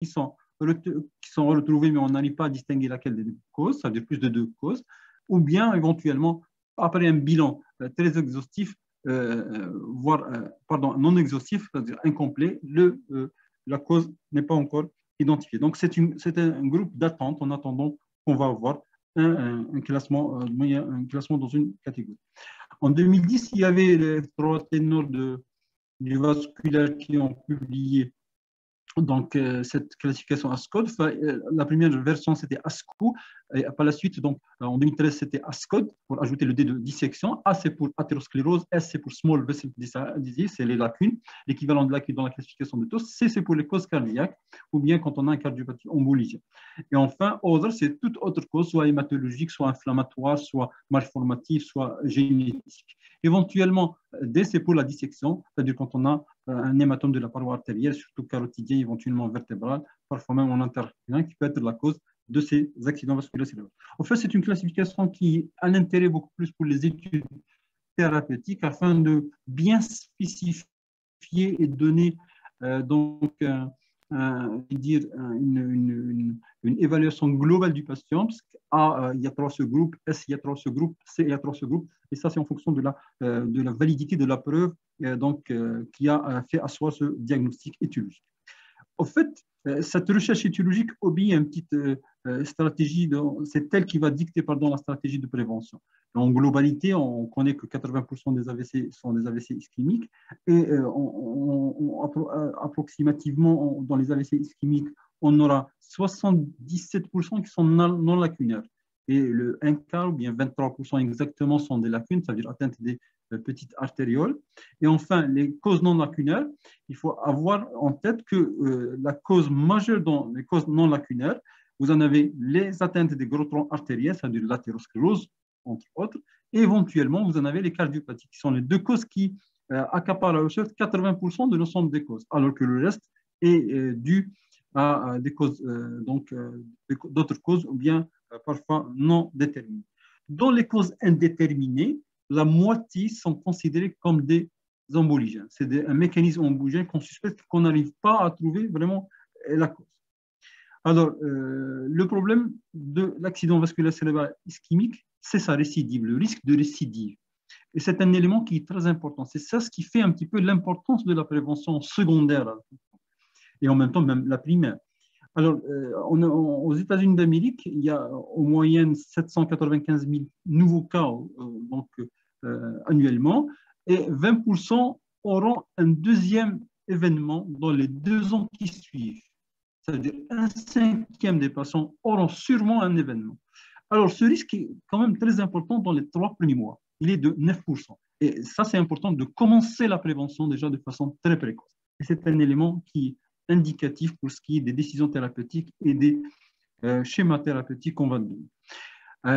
qui sont retrouvées, mais on n'arrive pas à distinguer laquelle des deux causes, ça veut dire plus de deux causes, ou bien éventuellement, après un bilan très exhaustif, voire pardon, non exhaustif, c'est-à-dire incomplet, la cause n'est pas encore identifiée. Donc, c'est un groupe d'attente en attendant qu'on va avoir un classement, un classement dans une catégorie. En 2010, il y avait les trois ténors du vasculaire qui ont publié donc, cette classification ASCOD. Enfin, la première version, c'était ASCO. Et par la suite, donc, en 2013, c'était ASCOD pour ajouter le D de dissection. A, c'est pour athérosclérose. S, c'est pour small vessel disease, c'est les lacunes, l'équivalent de lacune dans la classification de TOS. C, c'est pour les causes cardiaques, ou bien quand on a une cardiopathie embolique. Et enfin, other, c'est toute autre cause, soit hématologique, soit inflammatoire, soit malformative, soit génétique. Éventuellement, D, c'est pour la dissection, c'est-à-dire quand on a un hématome de la paroi artérielle, surtout carotidien, éventuellement vertébral, parfois même en intercurrent, qui peut être la cause de ces accidents vasculaires cérébraux. En fait, c'est une classification qui a l'intérêt beaucoup plus pour les études thérapeutiques afin de bien spécifier et donner donc dire une évaluation globale du patient, parce qu'A, il y a trois sous-groupes, S, il y a trois sous-groupes, C, il y a trois sous-groupes, et ça, c'est en fonction de la validité de la preuve qui a fait asseoir ce diagnostic étiologique. En fait, cette recherche étiologique obéit à une petite stratégie, c'est elle qui va dicter la stratégie de prévention. En globalité, on connaît que 80% des AVC sont des AVC ischémiques et approximativement, dans les AVC ischémiques, on aura 77% qui sont non lacunaires. Et le 1 quart, ou bien 23% exactement, sont des lacunes, c'est-à-dire atteintes des petites artérioles. Et enfin, les causes non lacunaires, il faut avoir en tête que la cause majeure dans les causes non lacunaires, vous en avez les atteintes des gros troncs artériels, c'est-à-dire l'athérosclérose, entre autres, et éventuellement, vous en avez les cardiopathies, qui sont les deux causes qui accaparent à eux 80% de l'ensemble des causes, alors que le reste est dû à des causes, d'autres causes, ou bien parfois non déterminées. Dans les causes indéterminées, la moitié sont considérées comme des emboligènes. C'est un mécanisme emboligène qu'on suspecte qu'on n'arrive pas à trouver vraiment la cause. Alors, le problème de l'accident vasculaire cérébral ischémique, c'est sa récidive, le risque de récidive. Et c'est un élément qui est très important. C'est ça ce qui fait un petit peu l'importance de la prévention secondaire et en même temps même la primaire. Alors, aux États-Unis d'Amérique, il y a en moyenne 795 000 nouveaux cas annuellement et 20% auront un deuxième événement dans les 2 ans qui suivent. C'est-à-dire un cinquième des patients auront sûrement un événement. Alors, ce risque est quand même très important dans les 3 premiers mois. Il est de 9%. Et ça, c'est important de commencer la prévention déjà de façon très précoce. Et c'est un élément qui est indicatif pour ce qui est des décisions thérapeutiques et des schémas thérapeutiques qu'on va donner.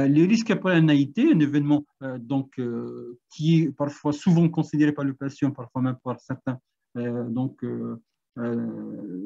Les risques après un AIT, un événement qui est parfois souvent considéré par le patient, parfois même par certains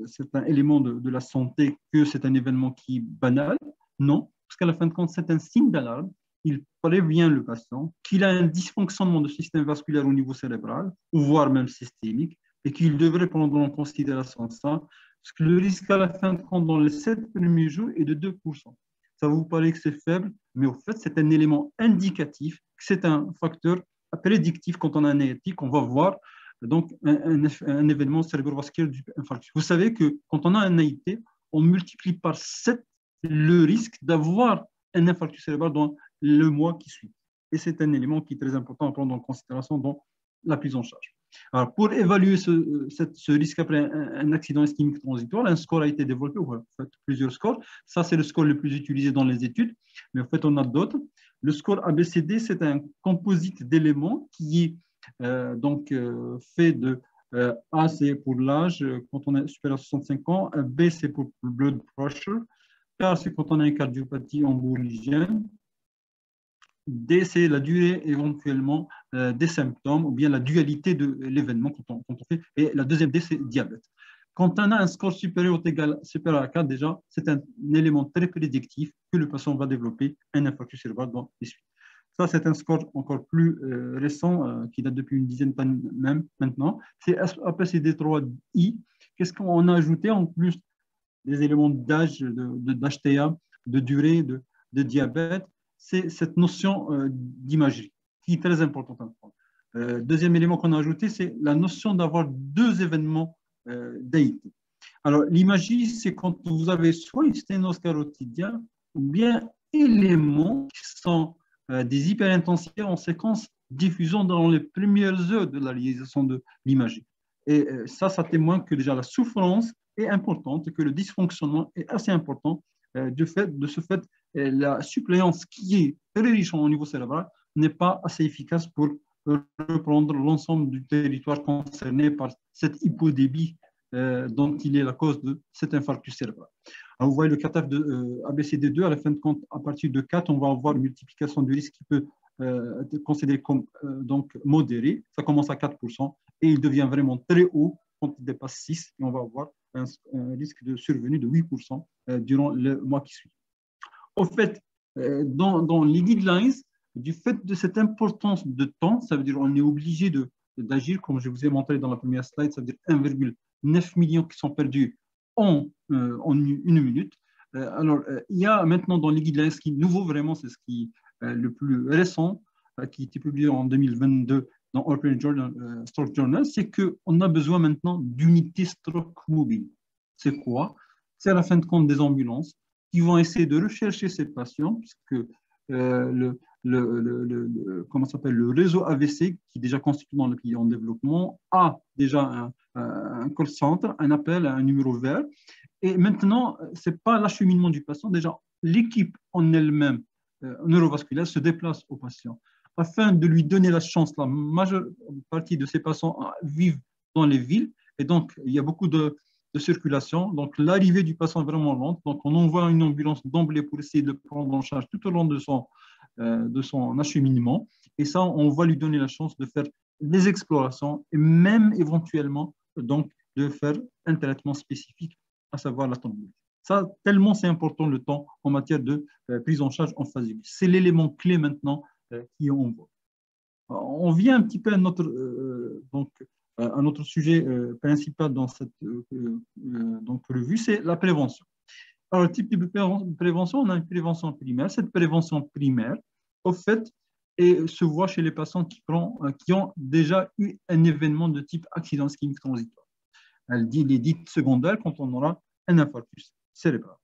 certains éléments de la santé que c'est un événement qui est banal. Non, parce qu'à la fin de compte, c'est un signe d'alarme. Il prévient le patient qu'il a un dysfonctionnement du système vasculaire au niveau cérébral, voire même systémique, et qu'il devrait prendre en considération ça, parce que le risque à la fin de compte dans les 7 premiers jours est de 2%. Ça vous paraît que c'est faible, mais au fait, c'est un élément indicatif, c'est un facteur prédictif quand on a un AIT, qu'on va voir donc un événement cérébrovasculaire du infarctus. Vous savez que quand on a un AIT, on multiplie par 7 le risque d'avoir un infarctus cérébral dans le mois qui suit. Et c'est un élément qui est très important à prendre en considération dans la prise en charge. Alors, pour évaluer ce risque après un accident ischémique transitoire, un score a été développé, en fait, plusieurs scores. Ça, c'est le score le plus utilisé dans les études, mais en fait, on a d'autres. Le score ABCD, c'est un composite d'éléments qui est fait de A, c'est pour l'âge, quand on est supérieur à 65 ans, B, c'est pour le blood pressure, K, c'est quand on a une cardiopathie emboligène, D, c'est la durée éventuellement des symptômes ou bien la dualité de l'événement quand on fait. Et la deuxième D, c'est diabète. Quand on a un score supérieur à 4, déjà, c'est un élément très prédictif que le patient va développer un infarctus cérébral dans les suites. Ça, c'est un score encore plus récent qui date depuis une dizaine d'années même maintenant. C'est APCD3I. Qu'est-ce qu'on a ajouté en plus des éléments d'âge, d'HTA, de durée, de diabète, c'est cette notion d'imagerie qui est très importante à prendre. Deuxième élément qu'on a ajouté, c'est la notion d'avoir deux événements d'AIT. Alors, l'imagerie, c'est quand vous avez soit une sténose carotidien ou bien éléments qui sont des hyperintensités en séquence diffusion dans les premières heures de la réalisation de l'imagerie. Et ça témoigne que déjà la souffrance est importante et que le dysfonctionnement est assez important. De ce fait, la suppléance qui est très riche au niveau cérébral n'est pas assez efficace pour reprendre l'ensemble du territoire concerné par cette hypodébie dont il est la cause de cet infarctus cérébral. Alors, vous voyez le CATAF de ABCD2, à la fin de compte, à partir de 4, on va avoir une multiplication du risque qui peut être considérée comme donc modérée. Ça commence à 4% et il devient vraiment très haut quand il dépasse 6 et on va avoir un risque de survenue de 8% durant le mois qui suit. Au fait, dans les guidelines, du fait de cette importance de temps, ça veut dire qu'on est obligé d'agir, comme je vous ai montré dans la première slide, ça veut dire 1,9 million qui sont perdus en une minute. Alors, il y a maintenant dans les guidelines, ce qui est nouveau vraiment, c'est ce qui est le plus récent, qui a été publié en 2022 dans European Stroke Journal, c'est qu'on a besoin maintenant d'unités stroke mobile. C'est quoi? C'est à la fin de compte des ambulances qui vont essayer de rechercher ces patients, puisque comment s'appelle, le réseau AVC, qui est déjà constitué dans le pays en développement, a déjà un call center, un appel, un numéro vert. Et maintenant, ce n'est pas l'acheminement du patient. Déjà, l'équipe en elle-même neurovasculaire se déplace au patient afin de lui donner la chance. La majeure partie de ces patients vivent dans les villes et donc il y a beaucoup de circulation. Donc l'arrivée du patient est vraiment lente. Donc on envoie une ambulance d'emblée pour essayer de le prendre en charge tout au long de son acheminement. Et ça, on va lui donner la chance de faire des explorations et même éventuellement donc de faire un traitement spécifique, à savoir la thrombose. Ça, tellement c'est important le temps en matière de prise en charge en phase aiguë. C'est l'élément clé maintenant qui on voit. On vient un petit peu à notre sujet principal dans cette donc revue, c'est la prévention. Alors, le type de prévention, on a une prévention primaire. Cette prévention primaire, au fait, se voit chez les patients qui ont déjà eu un événement de type accident ischémique transitoire. Elle dit les dites secondaires quand on aura un infarctus cérébral.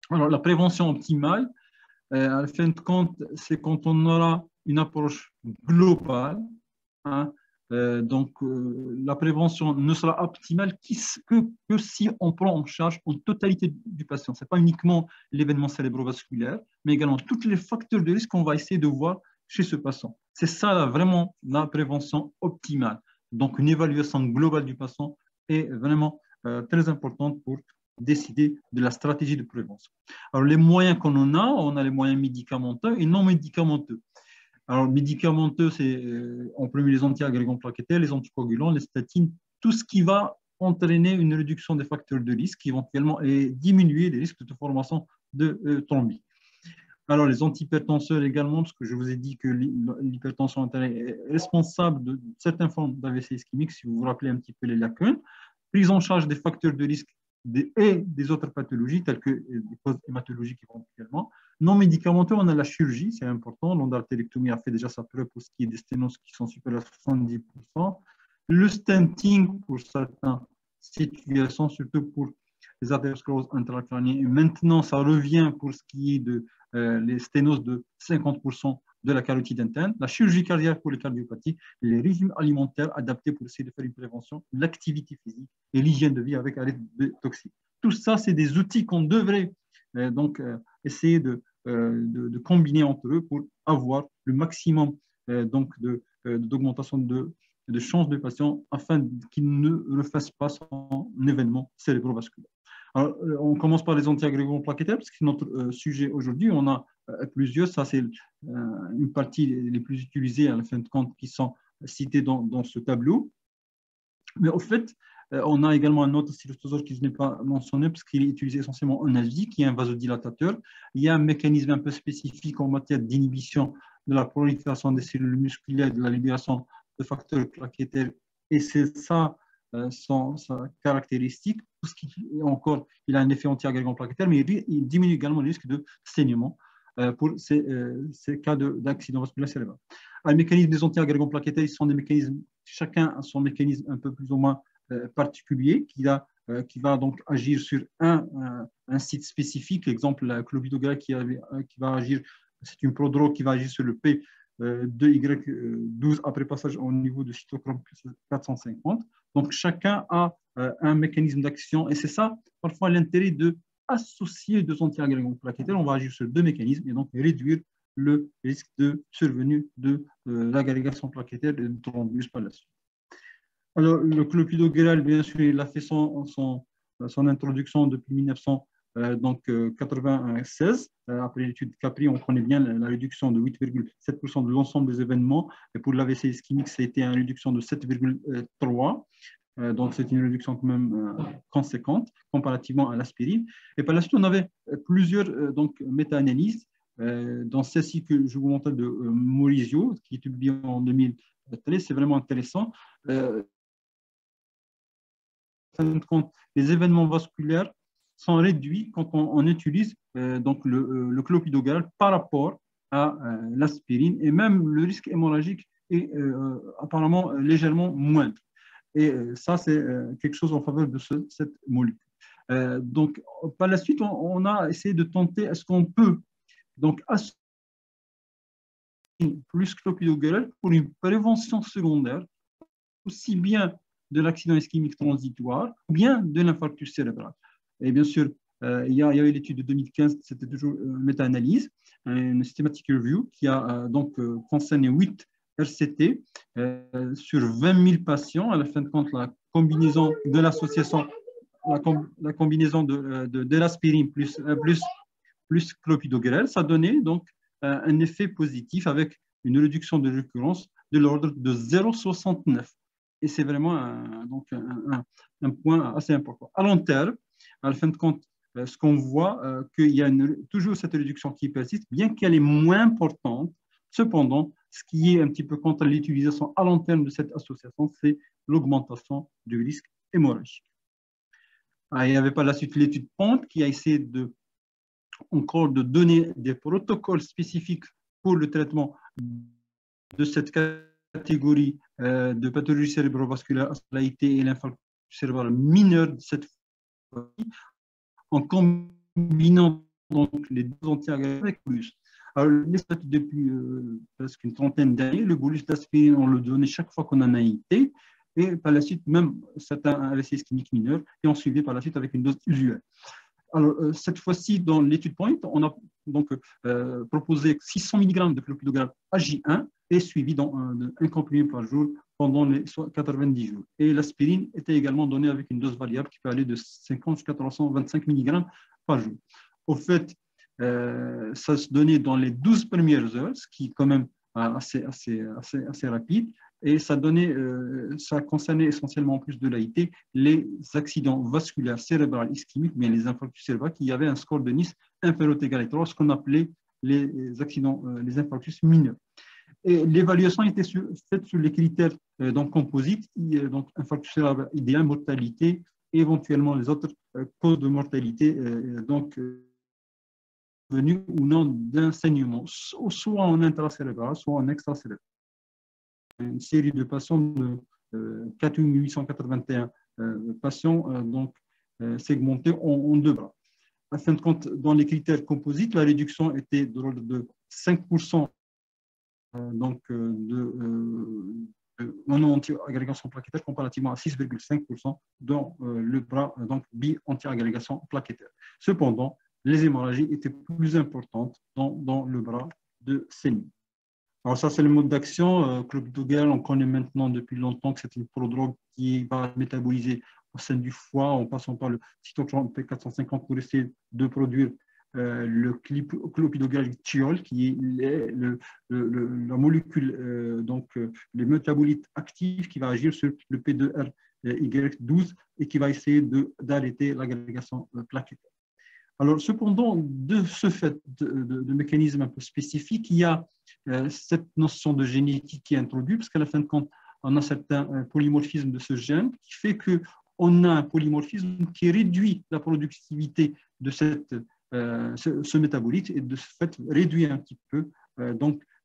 Alors, la prévention optimale, à la fin de compte, c'est quand on aura une approche globale. Hein, la prévention ne sera optimale que si on prend en charge en totalité du patient. Ce n'est pas uniquement l'événement cérébrovasculaire, mais également tous les facteurs de risque qu'on va essayer de voir chez ce patient. C'est ça vraiment la prévention optimale. Donc, une évaluation globale du patient est vraiment très importante pour décider de la stratégie de prévention. Alors, les moyens qu'on a, on a les moyens médicamenteux et non médicamenteux. Alors, médicamenteux, c'est en premier les antiagrégants plaquettaires, les anticoagulants, les statines, tout ce qui va entraîner une réduction des facteurs de risque éventuellement et diminuer les risques de formation de thrombie. Alors, les antihypertenseurs également, parce que je vous ai dit que l'hypertension est responsable de certaines formes d'AVC ischémique, si vous vous rappelez un petit peu les lacunes. Prise en charge des facteurs de risque et des autres pathologies, telles que des causes hématologiques éventuellement. Non médicamenteux, on a la chirurgie, c'est important. L'endartérectomie a fait déjà sa preuve pour ce qui est des sténoses qui sont supérieures à 70%. Le stenting pour certaines situations, surtout pour les artérioscléroses intracrâniennes. Et maintenant, ça revient pour ce qui est de les sténoses de 50% de la carotide interne, la chirurgie cardiaque pour les cardiopathies, les régimes alimentaires adaptés pour essayer de faire une prévention, l'activité physique et l'hygiène de vie avec arrêt de toxiques. Tout ça, c'est des outils qu'on devrait essayer de combiner entre eux pour avoir le maximum d'augmentation de chances de patients afin qu'ils ne refassent pas son événement cérébrovasculaire. Alors, on commence par les antiagrégants plaquettaires, parce que c'est notre sujet aujourd'hui. On a plusieurs, ça c'est une partie les plus utilisées à la fin de compte qui sont citées dans ce tableau. Mais au fait, on a également un autre stylostosol que je n'ai pas mentionné, parce qu'il est utilisé essentiellement en Asie, qui est un vasodilatateur. Il y a un mécanisme un peu spécifique en matière d'inhibition de la prolifération des cellules musculaires, de la libération de facteurs plaquettaires. Et c'est ça sa caractéristique. Tout ce qui, encore, il a un effet anti-agrégant plaquettaire, mais il diminue également le risque de saignement pour ces cas d'accident vasculaire cérébral. Les mécanismes des anti-agrégants plaquettaires, ils sont des mécanismes, chacun a son mécanisme un peu plus ou moins particulier qui va donc agir sur un site spécifique. Exemple, la clopidogrel qui va agir, c'est une prodrogue qui va agir sur le P2Y12 après passage au niveau de cytochrome 450. Donc, chacun a un mécanisme d'action et c'est ça, parfois, l'intérêt de associer deux anti-agrégants plaquettaires. On va agir sur deux mécanismes et donc réduire le risque de survenue de l'agrégation plaquettaire et de thrombus par la suite. Alors, le clopidogrel, bien sûr, il a fait son introduction depuis 1996. Après l'étude Capri, on connaît bien la réduction de 8,7% de l'ensemble des événements. Et pour l'AVC ischémique, ça a été une réduction de 7,3%. Donc, c'est une réduction quand même conséquente comparativement à l'aspirine. Et par la suite, on avait plusieurs méta-analyses, dans celle-ci que je vous montre de Maurizio, qui est publiée en 2013. C'est vraiment intéressant. Compte, les événements vasculaires sont réduits quand on utilise donc le clopidogrel par rapport à l'aspirine et même le risque hémorragique est apparemment légèrement moindre. Et ça, c'est quelque chose en faveur de cette molécule. Donc, par la suite, on a essayé de tenter, est-ce qu'on peut donc associer plus clopidogrel pour une prévention secondaire, aussi bien de l'accident ischémique transitoire ou bien de l'infarctus cérébral. Et bien sûr, il y avait l'étude de 2015, c'était toujours une méta-analyse, une systematic review qui a concerné 8 RCT sur 20 000 patients. À la fin de compte, la combinaison de l'association, la combinaison de l'aspirine plus clopidogrel, ça donnait donc un effet positif avec une réduction de récurrence de l'ordre de 0,69. Et c'est vraiment un point assez important. À long terme, à la fin de compte, ce qu'on voit, qu'il y a toujours cette réduction qui persiste, bien qu'elle est moins importante. Cependant, ce qui est un petit peu contre l'utilisation à long terme de cette association, c'est l'augmentation du risque hémorragique. Il n'y avait pas la suite l'étude PONT qui a essayé encore de donner des protocoles spécifiques pour le traitement de cette catégorie de pathologie cérébrovasculaire, et l'infarctus cérébral mineur cette fois-ci, en combinant donc les deux anti-agrégants avec le bolus. Alors, depuis presque une trentaine d'années, le bolus d'aspirine, on le donnait chaque fois qu'on en a été, et par la suite, même certains AVC ischémiques mineurs, et on suivait par la suite avec une dose usuelle. Alors, cette fois-ci, dans l'étude POINT, on a donc proposé 600 mg de clopidogrel AJ1 et suivi dans un comprimé par jour pendant les 90 jours. Et l'aspirine était également donnée avec une dose variable qui peut aller de 50 jusqu'à 325 mg par jour. Au fait, ça se donnait dans les 12 premières heures, ce qui est quand même assez rapide. Et ça concernait essentiellement en plus de l'AIT les accidents vasculaires cérébrales ischémiques, bien les infarctus cérébraux qui avaient un score de Nice inférieur ou égal à 3, ce qu'on appelait les accidents, les infarctus mineurs. Et l'évaluation était faite sur les critères composites, donc infarctus cérébral idéal, mortalité, et éventuellement les autres causes de mortalité, venues ou non d'un saignement, soit en intracérébral, soit en extracérébral. Une série de patients de 4881 patients segmentés en deux bras. À fin de compte, dans les critères composites, la réduction était de l'ordre de 5% mono-anti-agrégation plaquettaire comparativement à 6,5% dans le bras bi-anti-agrégation plaquettaire. Cependant, les hémorragies étaient plus importantes dans le bras de saignée. Alors ça, c'est le mode d'action. Clopidogrel, on connaît maintenant depuis longtemps que c'est une prodrogue qui va métaboliser au sein du foie en passant par le cytochrome P450 pour essayer de produire le clopidogrel thiol, qui est la molécule, les métabolites actifs qui va agir sur le P2Y12 et qui va essayer d'arrêter l'agrégation plaquettaire. Alors, cependant, de ce fait de mécanisme un peu spécifique, il y a cette notion de génétique qui est introduite, parce qu'à la fin de compte, on a certains polymorphismes de ce gène qui fait qu'on a un polymorphisme qui réduit la productivité de ce métabolite et de ce fait réduit un petit peu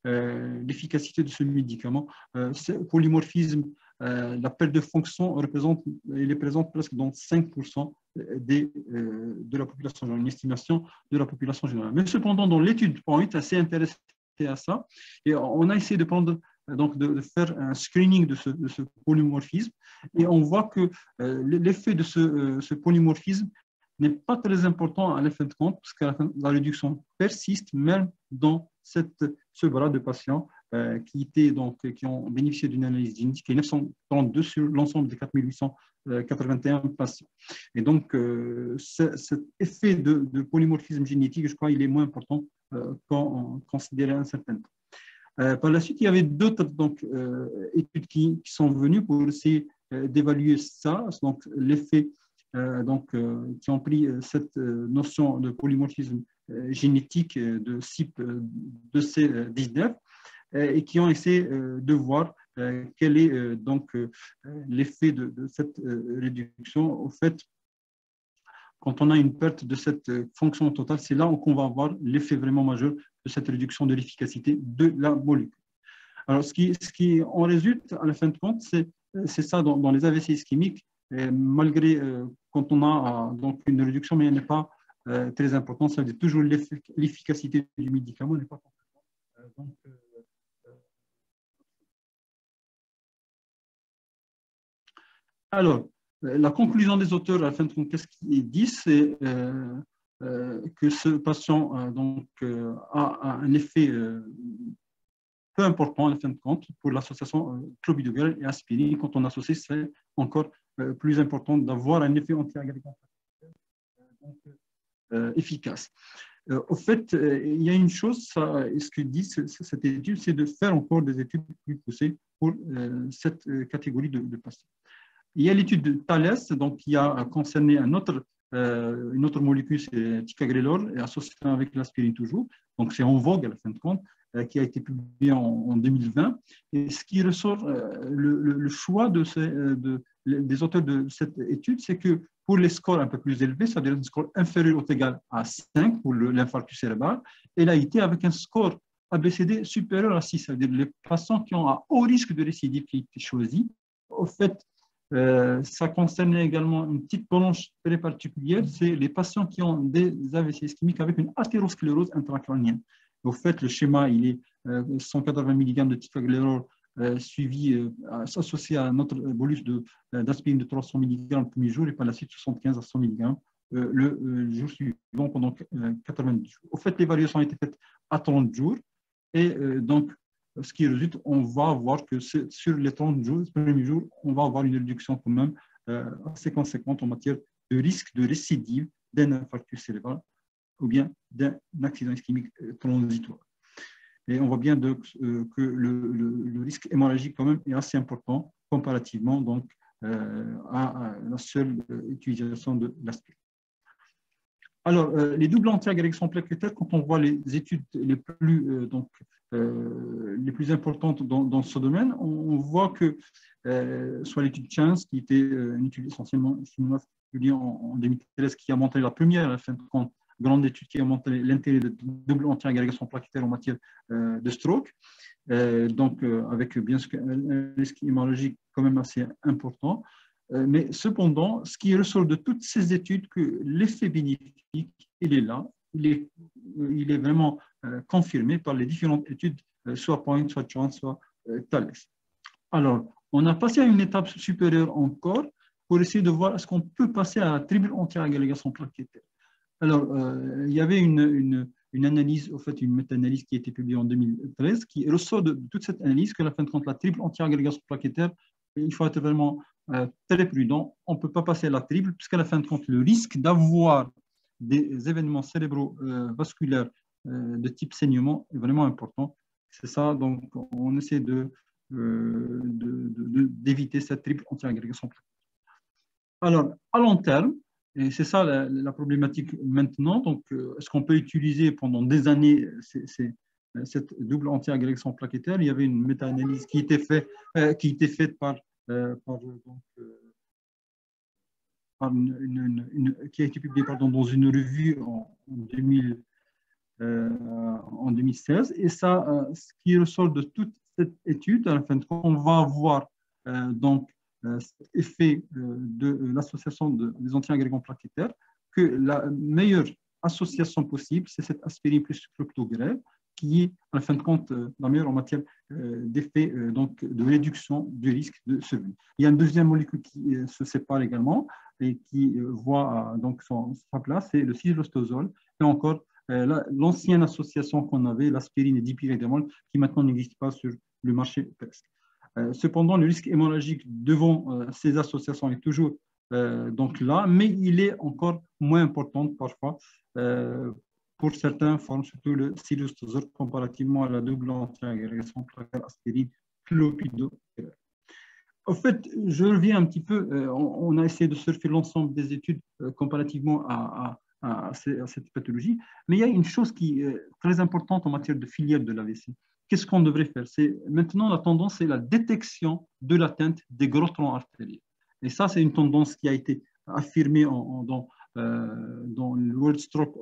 l'efficacité de ce médicament. Ce polymorphisme, la perte de fonction il est présente presque dans 5% de la population générale, une estimation de la population générale. Mais cependant, dans l'étude POINT, assez intéressé à ça, et on a essayé de prendre de faire un screening de ce polymorphisme, et on voit que l'effet de ce polymorphisme n'est pas très important à la fin de compte, parce que la réduction persiste même dans ce bras de patients qui ont bénéficié d'une analyse génétique qui est 932 sur l'ensemble des 4881 patients. Et donc, cet effet de polymorphisme génétique, je crois, il est moins important qu'on considérait un certain temps. Par la suite, il y avait d'autres études qui sont venues pour essayer d'évaluer ça, donc l'effet qui ont pris cette notion de polymorphisme génétique de CYP2C19 et qui ont essayé de voir quel est l'effet de cette réduction. Au fait, quand on a une perte de cette fonction totale, c'est là qu'on va avoir l'effet vraiment majeur de cette réduction de l'efficacité de la molécule. Alors, ce qui en résulte, à la fin de compte, c'est ça dans les AVC ischémiques, malgré quand on a une réduction, mais elle n'est pas très importante, ça veut dire toujours l'efficacité du médicament n'est pas importante. Alors, la conclusion des auteurs, à la fin de compte, qu'est-ce qu'ils disent? C'est que ce patient a un effet peu important, à la fin de compte, pour l'association clopidogrel et aspirine. Quand on associe, c'est encore plus important d'avoir un effet anti-agrégant efficace. Au fait, il y a une chose, ce que dit cette étude, c'est de faire encore des études plus poussées pour cette catégorie de patients. Il y a l'étude de Thales, donc, qui a concerné une autre molécule, c'est ticagrelor, associée avec l'aspirine toujours. Donc, c'est en vogue à la fin de compte, qui a été publié en 2020. Et ce qui ressort, le choix des auteurs de cette étude, c'est que pour les scores un peu plus élevés, c'est-à-dire un score inférieur ou égal à 5 pour l'infarctus cérébral, elle a été avec un score ABCD supérieur à 6, c'est-à-dire les patients qui ont un haut risque de récidive qui a été choisi. Au fait, ça concerne également une petite branche très particulière, c'est les patients qui ont des AVC ischémiques avec une athérosclérose intracrânienne. Au fait, le schéma, il est 180 mg de ticagrelor suivi, associé à notre bolus d'aspirine de 300 mg le premier jour et par la suite 75 à 100 mg le jour suivant pendant 90 jours. Au fait, l'évaluation a été faite à 30 jours et donc, ce qui résulte, on va voir que sur les 30 jours, les premiers jours, on va avoir une réduction quand même assez conséquente en matière de risque de récidive d'un infarctus cérébral ou bien d'un accident ischémique transitoire. Et on voit bien que le risque hémorragique quand même est assez important comparativement donc, à la seule utilisation de l'aspirine. Alors, les doubles anti-agrégation plaquettaire, quand on voit les études les plus importantes dans ce domaine, on voit que soit l'étude Chance, qui était une étude essentiellement publiée en 2013, qui a montré la première, à la fin de compte, grande étude qui a montré l'intérêt de double anti-agrégation plaquettaire en matière de stroke, avec bien sûr un risque hémorragique quand même assez important. Mais cependant, ce qui ressort de toutes ces études, que l'effet bénéfique, il est là, il est vraiment confirmé par les différentes études, soit Point, soit Chance, soit Thales. Alors, on a passé à une étape supérieure encore pour essayer de voir est-ce qu'on peut passer à la triple anti-agrégation plaquettaire. Alors, il y avait une analyse, au fait, une méta-analyse qui a été publiée en 2013, qui ressort de toute cette analyse que, à la fin de compte, la triple anti-agrégation plaquettaire, il faut être vraiment très prudent. On ne peut pas passer à la triple, puisqu'à la fin de compte, le risque d'avoir des événements cérébrovasculaires de type saignement est vraiment important. C'est ça, donc on essaie d'éviter cette triple anti-agrégation plaquettaire. Alors, à long terme, et c'est ça la problématique maintenant, donc est-ce qu'on peut utiliser pendant des années cette double antiagrégation plaquettaire. Il y avait une méta-analyse qui était faite qui a été publiée dans une revue en 2016. Et ça, ce qui ressort de toute cette étude, à la fin de compte, on va avoir cet effet de l'association des antiagrégants plaquettaires, que la meilleure association possible, c'est cette aspirine plus clopidogrel, qui est, à la fin de compte, la meilleure en matière d'effet de réduction du risque de sevenie. Il y a une deuxième molécule qui se sépare également et qui voit sa place, c'est le citalostazole. Et encore, l'ancienne association qu'on avait, l'aspirine et dipyridamol, qui maintenant n'existe pas sur le marché presque. Cependant, le risque hémorragique devant ces associations est toujours là, mais il est encore moins important parfois pour certaines formes, surtout le citalostazole, comparativement à la double antiagrégation plaquettaire aspirine clopidogrel. En fait, je reviens un petit peu, on a essayé de surfer l'ensemble des études comparativement à cette pathologie, mais il y a une chose qui est très importante en matière de filière de l'AVC. Qu'est-ce qu'on devrait faire? Maintenant, la tendance, c'est la détection de l'atteinte des gros troncs artériels. Et ça, c'est une tendance qui a été affirmée dans le World Stroke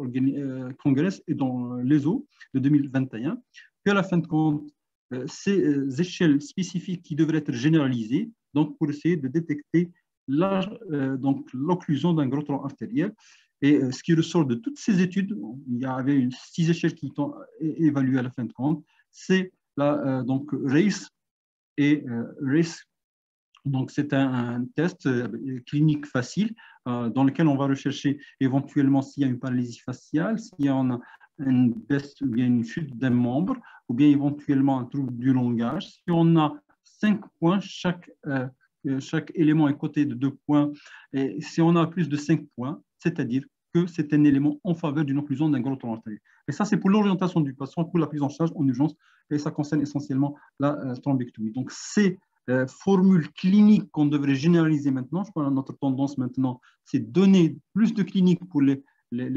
Congress et dans l'ESO de 2021, qu'à la fin de compte, ces échelles spécifiques qui devraient être généralisées, donc pour essayer de détecter l'occlusion d'un gros tronc artériel. Et ce qui ressort de toutes ces études, il y avait 6 échelles qui sont évaluées à la fin de compte, c'est RACE et RACE. Donc, c'est un test clinique facile dans lequel on va rechercher éventuellement s'il y a une paralysie faciale, s'il y a une baisse ou bien une chute d'un membre, ou bien éventuellement un trouble du langage. Si on a 5 points, chaque élément est coté de 2 points, et si on a plus de 5 points, c'est-à-dire que c'est un élément en faveur d'une occlusion d'un gros tronc artériel. Et ça, c'est pour l'orientation du patient, pour la prise en charge en urgence, et ça concerne essentiellement la thrombectomie. Donc, c'est formule clinique qu'on devrait généraliser maintenant. Je crois que notre tendance maintenant, c'est de donner plus de cliniques pour les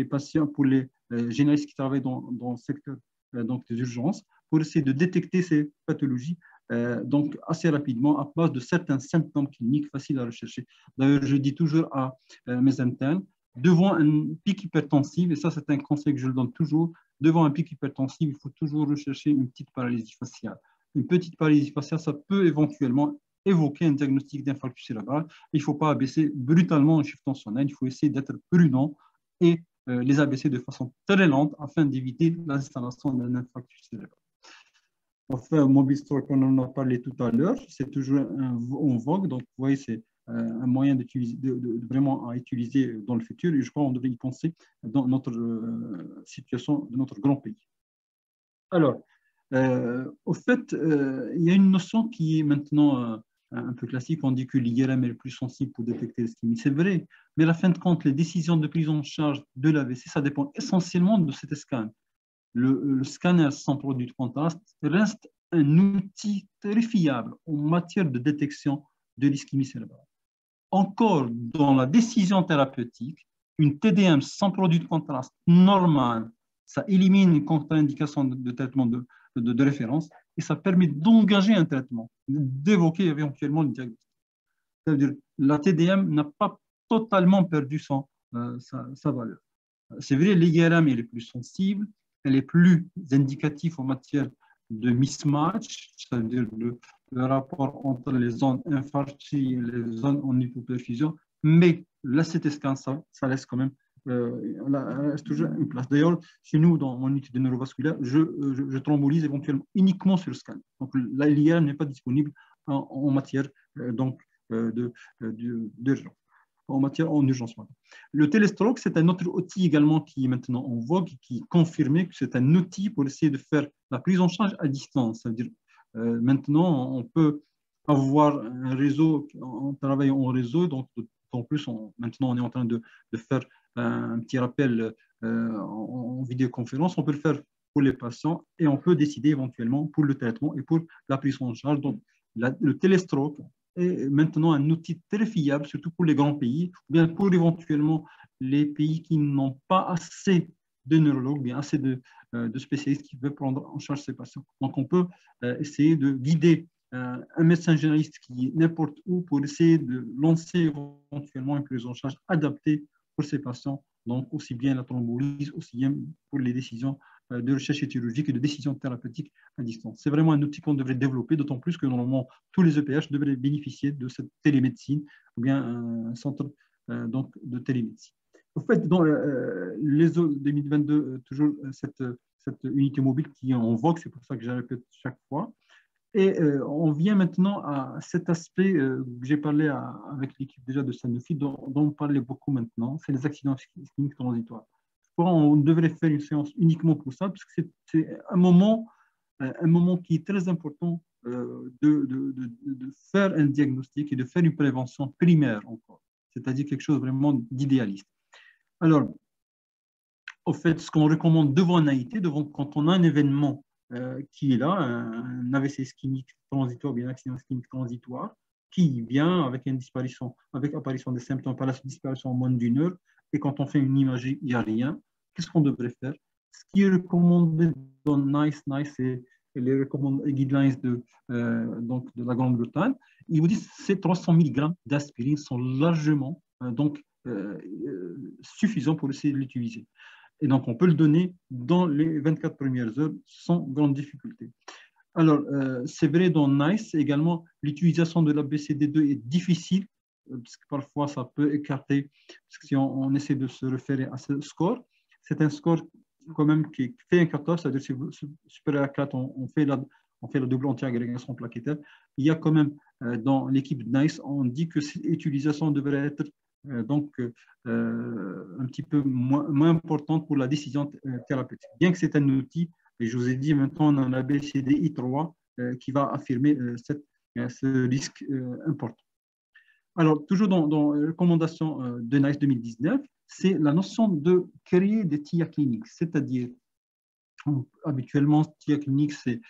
patients, pour les généralistes qui travaillent dans le secteur des urgences, pour essayer de détecter ces pathologies assez rapidement à base de certains symptômes cliniques faciles à rechercher. D'ailleurs, je dis toujours à mes internes, devant un pic hypertensif, et ça c'est un conseil que je le donne toujours, devant un pic hypertensif, il faut toujours rechercher une petite paralysie faciale. Une petite paralysie faciale, ça peut éventuellement évoquer un diagnostic d'infarctus cérébral. Il ne faut pas abaisser brutalement un chiffre tensionnel, il faut essayer d'être prudent et les abaisser de façon très lente afin d'éviter l'installation d'un infarctus cérébral. Enfin, mobile stroke, on en a parlé tout à l'heure, c'est toujours en vogue, donc vous voyez, c'est un moyen de vraiment à utiliser dans le futur, et je crois qu'on devrait y penser dans notre situation de notre grand pays. Alors, au fait, il y a une notion qui est maintenant un peu classique, on dit que l'IRM est le plus sensible pour détecter l'ischémie. C'est vrai, mais à la fin de compte, les décisions de prise en charge de l'AVC, ça dépend essentiellement de cet scan. Le scanner sans produit de contraste reste un outil très fiable en matière de détection de l'ischémie cérébrale. Encore dans la décision thérapeutique, une TDM sans produit de contraste normal, ça élimine une contre-indication de traitement de référence et ça permet d'engager un traitement, d'évoquer éventuellement le diagnostic. C'est-à-dire la TDM n'a pas totalement perdu sa valeur. C'est vrai, l'IRM est plus sensible, elle est plus indicative en matière de mismatch, c'est-à-dire le rapport entre les zones infarctées et les zones en hypoperfusion, mais la CT scan, ça laisse quand même reste toujours une place. D'ailleurs, chez nous, dans mon unité de neurovasculaire, je thrombolise éventuellement uniquement sur le scan. Donc, l'IRM n'est pas disponible en matière d'urgence. En urgence. Le télestroke, c'est un autre outil également qui est maintenant en vogue, qui est confirmé que c'est un outil pour essayer de faire la prise en charge à distance. C'est-à-dire, maintenant, on peut avoir un réseau, on travaille en réseau, donc en plus, maintenant, on est en train de faire un petit rappel en vidéoconférence. On peut le faire pour les patients et on peut décider éventuellement pour le traitement et pour la prise en charge. Donc, le télestroke est maintenant un outil très fiable, surtout pour les grands pays, ou bien pour éventuellement les pays qui n'ont pas assez de neurologues, bien assez de spécialistes qui peuvent prendre en charge ces patients. Donc, on peut essayer de guider un médecin généraliste qui est n'importe où pour essayer de lancer éventuellement une prise en charge adaptée pour ces patients, donc aussi bien la thrombolyse, aussi bien pour les décisions de recherche étiologique et de décision thérapeutique à distance. C'est vraiment un outil qu'on devrait développer, d'autant plus que normalement tous les EPH devraient bénéficier de cette télémédecine ou bien un centre donc, de télémédecine. En fait, dans les 2022, toujours cette unité mobile qui est en vogue, c'est pour ça que je répète chaque fois. Et on vient maintenant à cet aspect que j'ai parlé avec l'équipe déjà de Sanofi, dont on parlait beaucoup maintenant, c'est les accidents ischémiques transitoires. On devrait faire une séance uniquement pour ça, parce que c'est un moment qui est très important de faire un diagnostic et de faire une prévention primaire encore, c'est-à-dire quelque chose vraiment d'idéaliste. Alors, au fait, ce qu'on recommande devant un AIT, quand on a un événement qui est là, un AVC ischémique transitoire, bien accident ischémique transitoire, qui vient avec une disparition, avec apparition des symptômes, par la disparition en moins d'une heure, et quand on fait une imagerie, il n'y a rien. Qu'est-ce qu'on devrait faire? Ce qui est recommandé dans NICE et les guidelines donc de la Grande-Bretagne, ils vous disent que ces 300 mg d'aspirine sont largement suffisants pour essayer de l'utiliser. Et donc, on peut le donner dans les 24 premières heures sans grande difficulté. Alors, c'est vrai dans NICE également, l'utilisation de la BCD2 est difficile, parce que parfois ça peut écarter, parce que si on essaie de se référer à ce score, c'est un score quand même qui fait un 14, c'est-à-dire si vous supérieur à 4, on fait la double anti-agrégation plaquettaire. Il y a quand même, dans l'équipe de NICE, on dit que cette utilisation devrait être donc un petit peu moins importante pour la décision thérapeutique. Bien que c'est un outil, et je vous ai dit maintenant on a la BCDI3 qui va affirmer ce risque important. Alors, toujours dans les recommandations de NICE 2019, c'est la notion de créer des TIA cliniques, c'est-à-dire habituellement, TIA clinique, c'est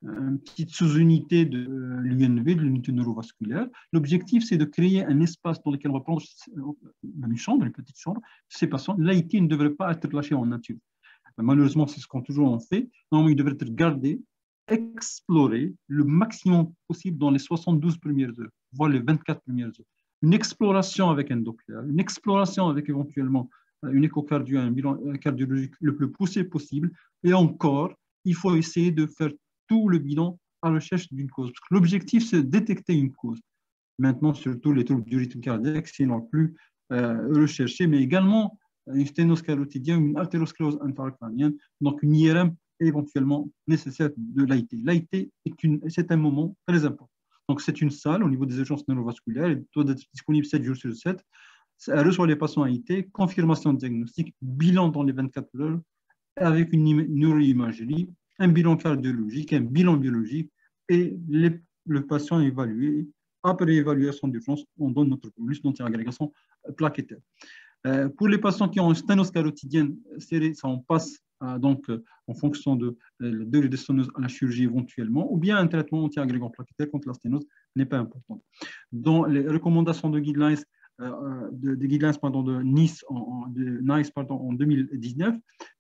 une petite sous-unité de l'UNV, de l'unité neurovasculaire. L'objectif, c'est de créer un espace dans lequel on va prendre une chambre, une petite chambre. Ces patients, l'AIT ne devrait pas être lâché en nature. Malheureusement, c'est ce qu'on toujours en fait. Normalement, il devrait être gardé, exploré le maximum possible dans les 72 premières heures, voire les 24 premières heures. Une exploration avec un Doppler, une exploration avec éventuellement une échocardie, un bilan cardiologique le plus poussé possible. Et encore, il faut essayer de faire tout le bilan à la recherche d'une cause. L'objectif, c'est de détecter une cause. Maintenant, surtout les troubles du rythme cardiaque, c'est non plus recherché, mais également une sténose carotidienne, une artérosclérose intracrânienne, donc une IRM éventuellement nécessaire de l'AIT. L'AIT, c'est un moment très important. Donc, c'est une salle au niveau des urgences neurovasculaires, elle doit être disponible 7 jours sur 7. Elle reçoit les patients AIT, confirmation de diagnostic, bilan dans les 24 heures, avec une neuroimagerie, un bilan cardiologique, un bilan biologique, et le patient est évalué. Après l'évaluation d'urgence, on donne notre bolus d'anti-agrégation plaquettaire. Pour les patients qui ont une sténose carotidienne serrée, ça on passe donc en fonction de la durée de sténose à la chirurgie éventuellement, ou bien un traitement anti-agrégant plaquettaire quand la sténose n'est pas importante. Dans les recommandations de guidelines, de NICE en 2019,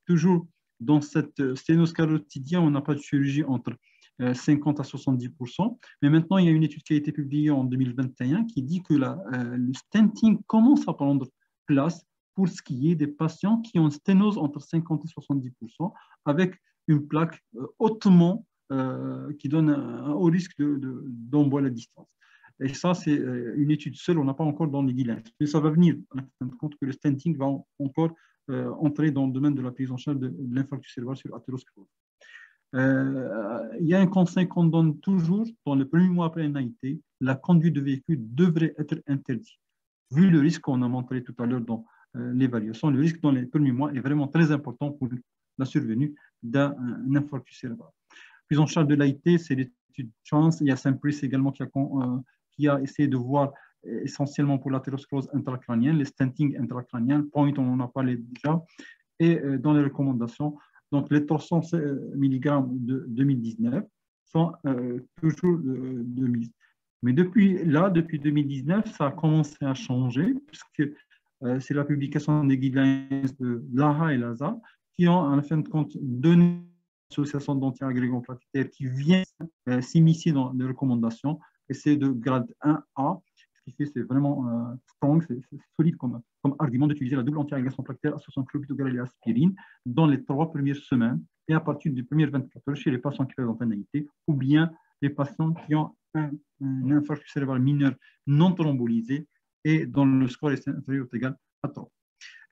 toujours dans cette sténose carotidienne, on n'a pas de chirurgie entre 50 à 70%. Mais maintenant, il y a une étude qui a été publiée en 2021 qui dit que le stenting commence à prendre place pour ce qui est des patients qui ont une sténose entre 50 et 70%, avec une plaque hautement qui donne un haut risque d'embolie à distance. Et ça, c'est une étude seule, on n'a pas encore dans les guidelines. Mais ça va venir, en fin de compte, que le stenting va encore entrer dans le domaine de la prise en charge de l'infarctus cérébral sur athérosclérose. Il y a un conseil qu'on donne toujours dans le premier mois après un AIT, la conduite de véhicule devrait être interdite. Vu le risque qu'on a montré tout à l'heure dans l'évaluation, le risque dans les premiers mois est vraiment très important pour la survenue d'un infarctus cérébral. Prise en charge de l'AIT, c'est l'étude Chance. Il y a Simplice également qui a essayé de voir essentiellement pour l'athérosclérose intracrânienne, les stentings intracrâniens, point on en a parlé déjà, et dans les recommandations. Donc, les 300 mg de 2019 sont toujours de mise. Mais depuis 2019, ça a commencé à changer, puisque c'est la publication des guidelines de l'AHA et l'ASA qui ont, en fin de compte, donné l'association d'anti-agrégants plaquettaires qui vient s'immiscer dans les recommandations, et c'est de grade 1A, ce qui fait c'est vraiment strong, c'est solide comme argument d'utiliser la double anti-agrégation plaquettaire associant clopidogrel et aspirine dans les 3 premières semaines et à partir des premières 24 heures chez les patients qui présentent un AIT ou bien les patients qui ont un infarctus cérébral mineur non thrombolisé et dont le score est inférieur ou égal à 3.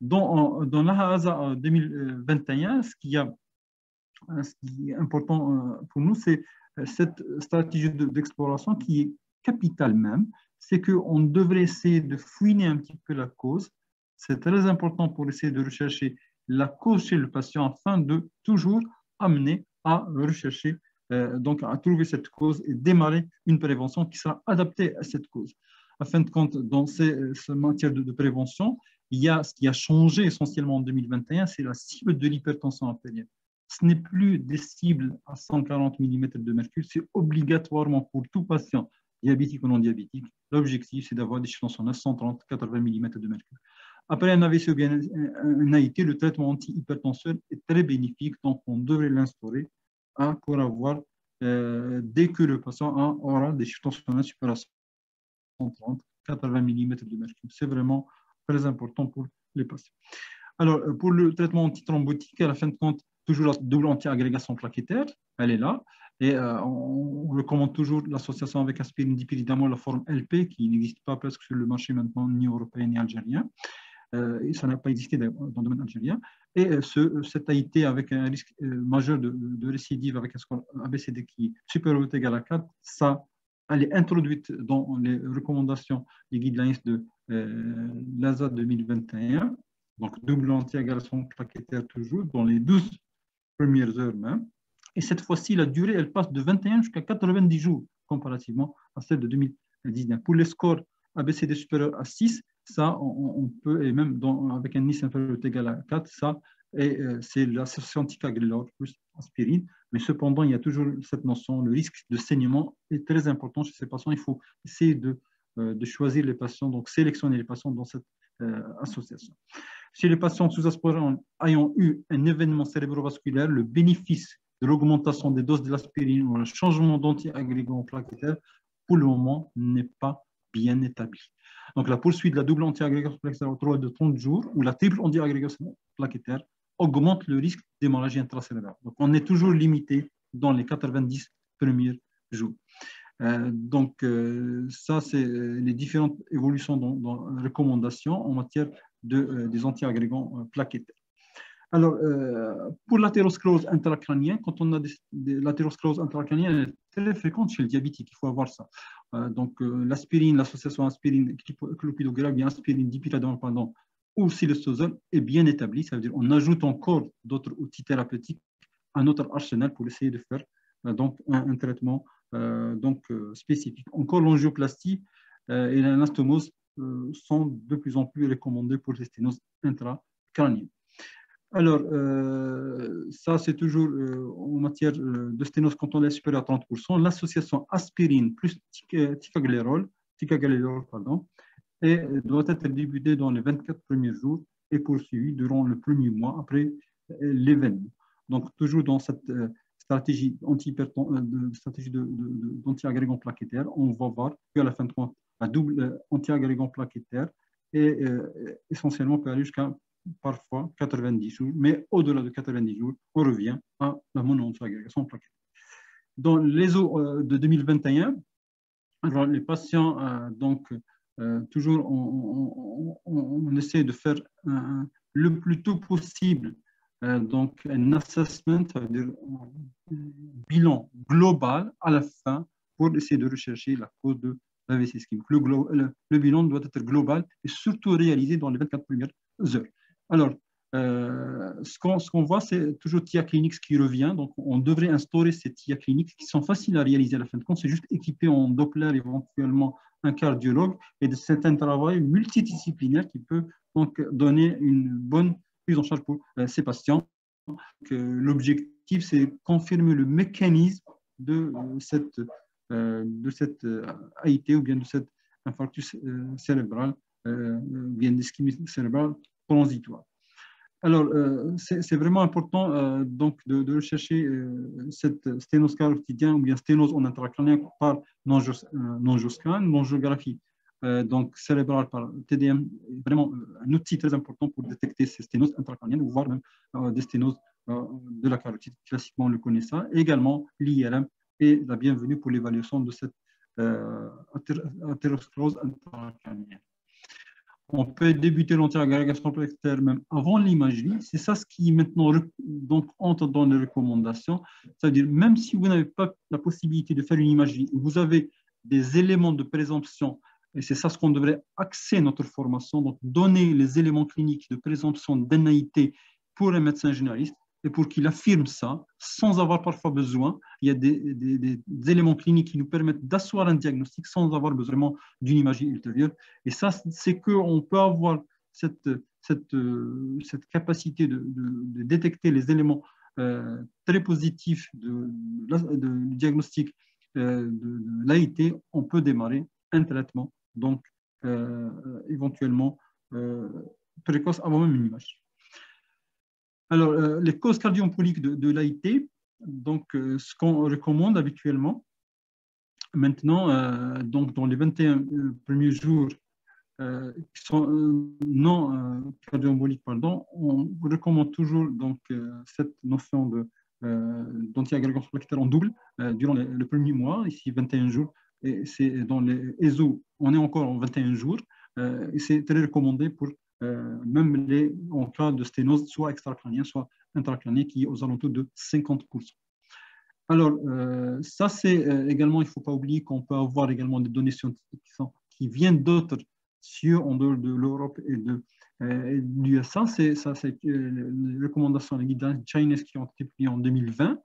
Dans l'AHASA 2021, ce qui est important pour nous, c'est cette stratégie d'exploration qui est capitale même, c'est qu'on devrait essayer de fouiner un petit peu la cause. C'est très important pour essayer de rechercher la cause chez le patient afin de toujours amener à rechercher, donc à trouver cette cause et démarrer une prévention qui sera adaptée à cette cause. En fin de compte, dans ces matières de prévention, il y a ce qui a changé essentiellement en 2021, c'est la cible de l'hypertension artérielle. Ce n'est plus des cibles à 140 mm de mercure, c'est obligatoirement pour tout patient, diabétique ou non diabétique. L'objectif, c'est d'avoir des chiffres à 130-80 mm de mercure. Après un AVC ou bien un AIT, le traitement anti-hypertenseur est très bénéfique, donc on devrait l'instaurer pour avoir, dès que le patient aura des chiffres tensionnels supérieurs à 130-80 mm de mercure. C'est vraiment très important pour les patients. Alors, pour le traitement antithrombotique, à la fin de compte, toujours la double anti-agrégation plaquettaire, elle est là. Et on recommande toujours l'association avec aspirine dipyridamole, la forme LP, qui n'existe pas presque sur le marché maintenant, ni européen ni algérien. Et ça n'a pas existé dans le domaine algérien. Et cet AIT avec un risque majeur de récidive avec un score ABCD qui est supérieur ou égal à 4, ça, elle est introduite dans les recommandations des guidelines de l'ASA 2021. Donc, double anti-agrégation plaquettaire toujours, dans les 12 premières heures même. Et cette fois-ci, la durée, elle passe de 21 jusqu'à 90 jours, comparativement à celle de 2019. Pour les scores ABCD supérieurs à 6, ça, on peut, et même avec un NIS inférieur ou égal à 4, ça, c'est l'association anticoagulante plus aspirine. Mais cependant, il y a toujours cette notion, le risque de saignement est très important chez ces patients. Il faut essayer de choisir les patients, donc sélectionner les patients dans cette association. Chez les patients sous aspirine ayant eu un événement cérébrovasculaire, le bénéfice de l'augmentation des doses de l'aspirine ou le changement d'anti-agrégant plaquettaire, pour le moment, n'est pas bien établi. Donc, la poursuite de la double anti-agrégation plaquettaire au total de 30 jours ou la triple anti-agrégation plaquettaire augmente le risque d'hémorragie intracérébrale. Donc, on est toujours limité dans les 90 premiers jours. Ça, c'est les différentes évolutions dans les recommandations en matière des anti-agrégants plaquettaires. Alors, pour l'athérosclérose intracrânienne, quand on a l'athérosclérose intracrânienne, elle est très fréquente chez le diabétique, il faut avoir ça. L'aspirine, l'association aspirine, clopidogrel, bien aspirine, dipyridamole, pardon, ou silestazole est bien établie. Ça veut dire qu'on ajoute encore d'autres outils thérapeutiques à notre arsenal pour essayer de faire donc un traitement spécifique. Encore l'angioplastie et l'anastomose sont de plus en plus recommandés pour les sténoses intracrâniennes. Alors, ça, c'est toujours en matière de sténose quand on est supérieur à 30%. L'association aspirine plus ticagrelor, pardon, et doit être débutée dans les 24 premiers jours et poursuivie durant le premier mois après l'événement. Donc, toujours dans cette stratégie d'anti-agrégant plaquettaire, on va voir qu'à la fin de compte, la double anti-agrégant plaquettaire est essentiellement peut aller jusqu'à parfois 90 jours, mais au-delà de 90 jours, on revient à la mono-anti-agrégation plaquettaire. Dans les eaux de 2021, alors les patients, toujours on essaie de faire le plus tôt possible donc un assessment, c'est-à-dire un bilan global à la fin pour essayer de rechercher la cause de l'AVC ischémique. Le bilan doit être global et surtout réalisé dans les 24 premières heures. Alors, ce qu'on voit, c'est toujours TIA Clinics qui revient. Donc, on devrait instaurer ces TIA Clinics qui sont faciles à réaliser à la fin de compte. C'est juste équiper en Doppler éventuellement un cardiologue et de certains travail multidisciplinaire qui peut donc donner une bonne prise en charge pour ces patients. L'objectif, c'est confirmer le mécanisme de cette AIT ou bien de cet infarctus cérébral bien d'ischémie cérébrale transitoire. Alors, c'est vraiment important donc de rechercher cette sténose carotidienne ou bien sténose en intracrânien par non-scan, non-géographie donc cérébrale par TDM, vraiment un outil très important pour détecter ces sténoses intracrâniennes ou voire même des sténoses de la carotide. Classiquement, on le connaît ça. Et également, l'IRM est la bienvenue pour l'évaluation de cette athérosclérose intracrânienne. On peut débuter l'anti-agrégation plaquettaire même avant l'imagerie. C'est ça ce qui maintenant donc, entre dans les recommandations. C'est-à-dire, même si vous n'avez pas la possibilité de faire une imagerie, vous avez des éléments de présomption, et c'est ça ce qu'on devrait axer notre formation, donc donner les éléments cliniques de présomption d'NAIT pour un médecin généraliste, et pour qu'il affirme ça, sans avoir parfois besoin. Il y a des éléments cliniques qui nous permettent d'asseoir un diagnostic sans avoir besoin d'une imagerie ultérieure. Et ça, c'est qu'on peut avoir cette capacité de détecter les éléments très positifs du diagnostic de l'AIT. On peut démarrer un traitement, donc éventuellement précoce avant même une image. Alors, les causes cardio-emboliques de l'AIT, donc ce qu'on recommande habituellement, maintenant, donc dans les 21 premiers jours qui sont non cardio-emboliques, pardon, on recommande toujours donc, cette notion d'anti-agrégation plaquettaire en double durant le premier mois, ici 21 jours, et c'est dans les ESO, on est encore en 21 jours, et c'est très recommandé pour même en cas de sténose, soit extracrânien, soit intracrânien, qui est aux alentours de 50%. Alors, ça, c'est également, il ne faut pas oublier qu'on peut avoir également des données scientifiques qui viennent d'autres cieux en dehors de l'Europe et de l'USA. C'est les recommandations, les guidelines chinaises qui ont été publiées en 2020,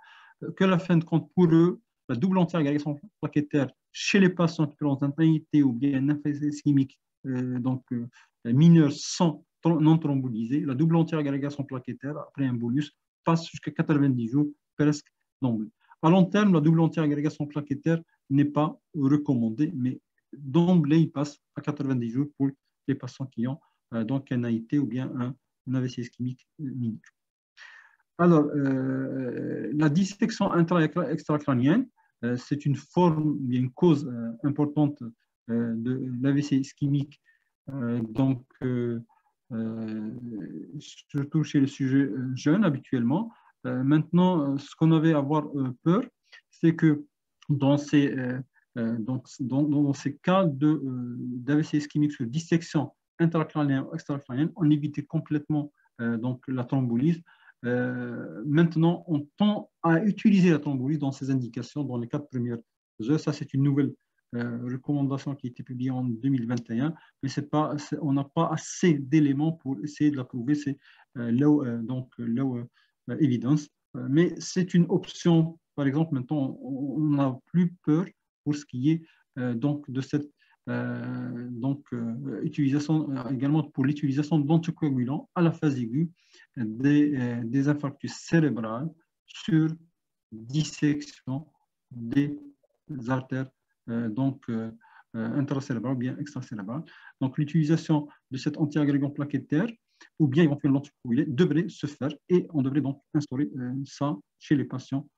que la fin de compte, pour eux, la double anti-agrégation plaquettaire chez les patients qui présentent un AIT ou bien un infarctus ischémique donc mineurs sans non thrombolisés, la double anti-agrégation plaquettaire après un bolus passe jusqu'à 90 jours presque d'emblée. À long terme, la double anti-agrégation plaquettaire n'est pas recommandée, mais d'emblée, il passe à 90 jours pour les patients qui ont donc un AIT ou bien un AVC ischémique mineur. Alors, la dissection intra-extracrânienne, c'est une forme, une cause importante de l'AVC ischémique, donc surtout chez les sujets jeunes habituellement. Maintenant, ce qu'on avait à avoir peur, c'est que dans ces, dans ces cas d'AVC ischémique sur dissection intracrânienne ou extracrânienne, on évitait complètement donc, la thrombolyse. Maintenant, on tend à utiliser la thrombolyse dans ces indications dans les 4 premières heures. Ça, c'est une nouvelle recommandation qui a été publiée en 2021, mais on n'a pas assez d'éléments pour essayer de la prouver. C'est low evidence. Mais c'est une option. Par exemple, maintenant, on n'a plus peur pour ce qui est donc de cette utilisation également pour l'utilisation d'anticoagulants à la phase aiguë des infarctus cérébrales sur dissection des artères intracérébrales ou bien extracérébrales. Donc l'utilisation de cet antiagrégant plaquettaire ou bien éventuellement l'anticoagulé devrait se faire et on devrait donc instaurer ça chez les patients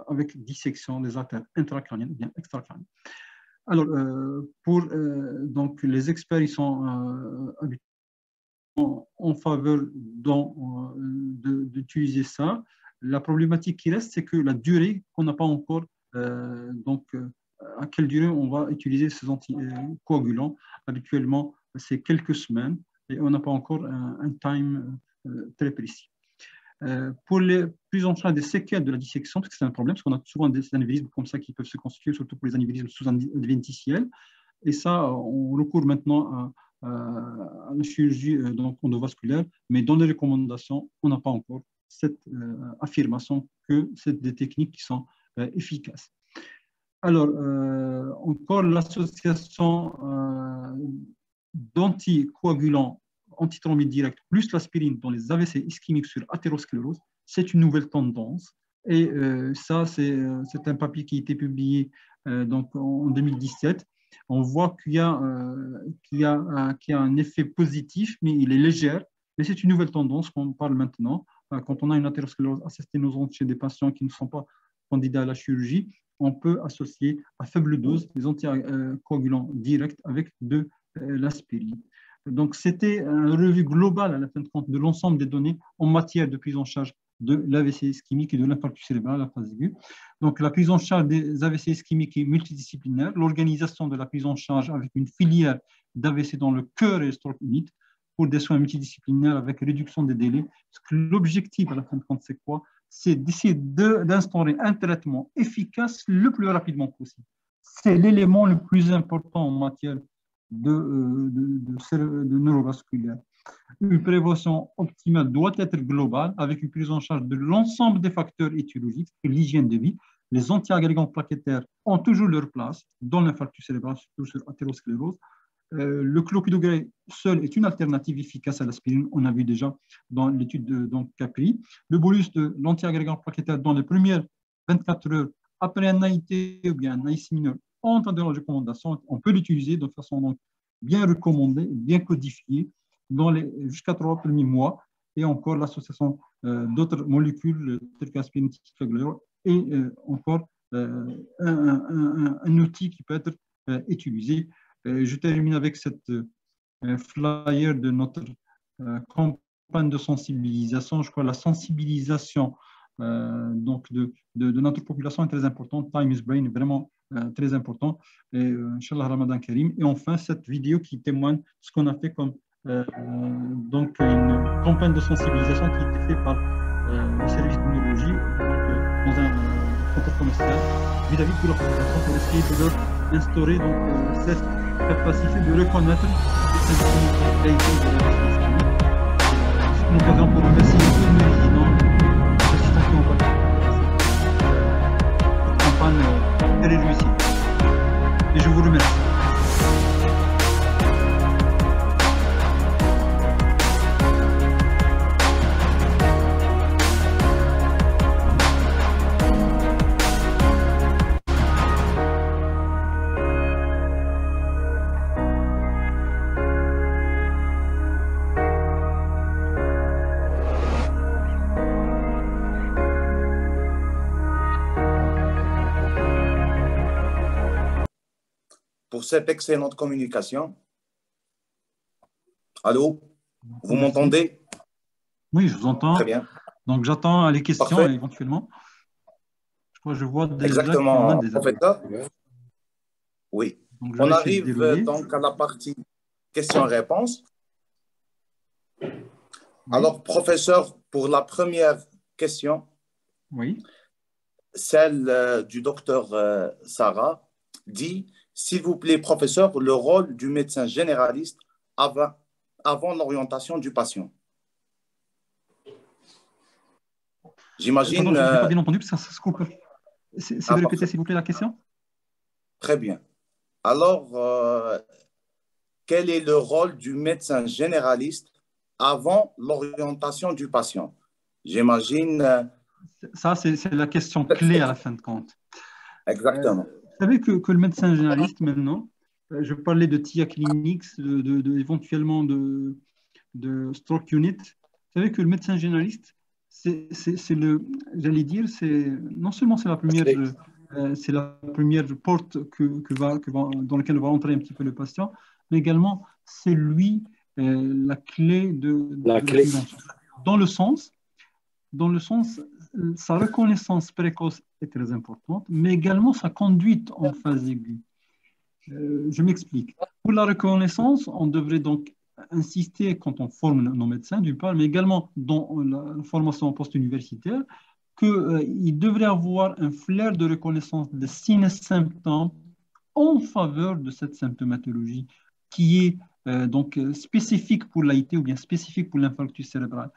avec dissection des artères intracrâniennes ou bien extracrâniennes. Alors, pour donc les experts, ils sont en faveur d'utiliser ça. La problématique qui reste, c'est que la durée qu'on n'a pas encore, à quelle durée on va utiliser ces anticoagulants. Habituellement, c'est quelques semaines et on n'a pas encore un time très précis. Pour les prises en charge des séquelles de la dissection, parce que c'est un problème, parce qu'on a souvent des anévrismes comme ça qui peuvent se constituer, surtout pour les anévrismes sous-adventiciels. Et ça, on recourt maintenant à la chirurgie endovasculaire, mais dans les recommandations, on n'a pas encore cette affirmation que c'est des techniques qui sont efficaces. Alors, encore l'association d'anticoagulants antithrombine direct plus l'aspirine dans les AVC ischémiques sur athérosclérose, c'est une nouvelle tendance. Et ça, c'est un papier qui a été publié donc en 2017 on voit qu'il y a un effet positif, mais il est léger. Mais c'est une nouvelle tendance qu'on parle maintenant. Quand on a une athérosclérose asténosante chez des patients qui ne sont pas candidats à la chirurgie, on peut associer à faible dose des anticoagulants directs avec de l'aspirine. Donc, c'était une revue globale à la fin de compte de l'ensemble des données en matière de prise en charge de l'AVC ischémique et de l'infarctus cérébral à la phase aiguë. Donc, la prise en charge des AVC ischémiques est multidisciplinaire, l'organisation de la prise en charge avec une filière d'AVC dans le cœur et le stroke unit pour des soins multidisciplinaires avec réduction des délais. Parce que l'objectif à la fin de compte, c'est quoi? C'est d'essayer d'instaurer un traitement efficace le plus rapidement possible. C'est l'élément le plus important en matière de neurovasculaire. Une prévention optimale doit être globale avec une prise en charge de l'ensemble des facteurs étiologiques et l'hygiène de vie. Les antiagrégants plaquettaires ont toujours leur place dans l'infarctus cérébral, surtout sur l'athérosclérose. Le clopidogrel seul est une alternative efficace à l'aspirine, on a vu déjà dans l'étude de Capri. Le bolus de l'antiagrégant plaquettaire dans les premières 24 heures après un AIT ou bien un AIC mineur entre dans la recommandation, on peut l'utiliser de façon donc bien recommandée, bien codifiée jusqu'à 3 premiers mois, et encore l'association d'autres molécules telles qu'aspirine et encore un outil qui peut être utilisé. Je termine avec cette flyer de notre campagne de sensibilisation. Je crois que la sensibilisation donc de notre population est très importante. Time is brain est vraiment très important. Et Inch'Allah, Ramadan Karim. Et enfin, cette vidéo qui témoigne de ce qu'on a fait comme donc une campagne de sensibilisation qui a été faite par le service de neurologie dans un centre commercial vis-à-vis de leur population pour essayer de leur instaurer donc, cette capacité de reconnaître les symptômes de la responsabilité. C'est une occasion pour remercier tous les résidents qui ont participé à cette campagne très réussie. Et je vous remercie. Pour cette excellente communication. Allô, vous m'entendez? Oui, je vous entends. Très bien. Donc, j'attends les questions. Parfait. Éventuellement. Je vois déjà exactement, qu'il y en a des professeur. Oui. Donc, on arrive donc à la partie questions-réponses. Oui. Alors, professeur, pour la première question, oui. Celle du docteur Sarah dit: s'il vous plaît, professeur, le rôle du médecin généraliste avant l'orientation du patient. J'imagine. Pardon, je n'ai pas bien entendu, parce que ça se coupe. C'est de répéter, s'il vous plaît, la question? Très bien. Alors, quel est le rôle du médecin généraliste avant l'orientation du patient? J'imagine. Ça, c'est la question clé à la fin de compte. Exactement. Vous savez que le médecin généraliste, maintenant, je parlais de TIA Clinics, éventuellement de Stroke Unit. Vous savez que le médecin généraliste, j'allais dire, non seulement c'est la première porte dans laquelle va entrer un petit peu le patient, mais également c'est lui la clé de la clé. Dans le sens, sa reconnaissance précoce est très importante, mais également sa conduite en phase aiguë. Je m'explique. Pour la reconnaissance, on devrait donc insister quand on forme nos médecins, d'une part, mais également dans la formation post-universitaire, qu'il devrait avoir un flair de reconnaissance des signes et symptômes en faveur de cette symptomatologie qui est donc spécifique pour l'AIT ou bien spécifique pour l'infarctus cérébral.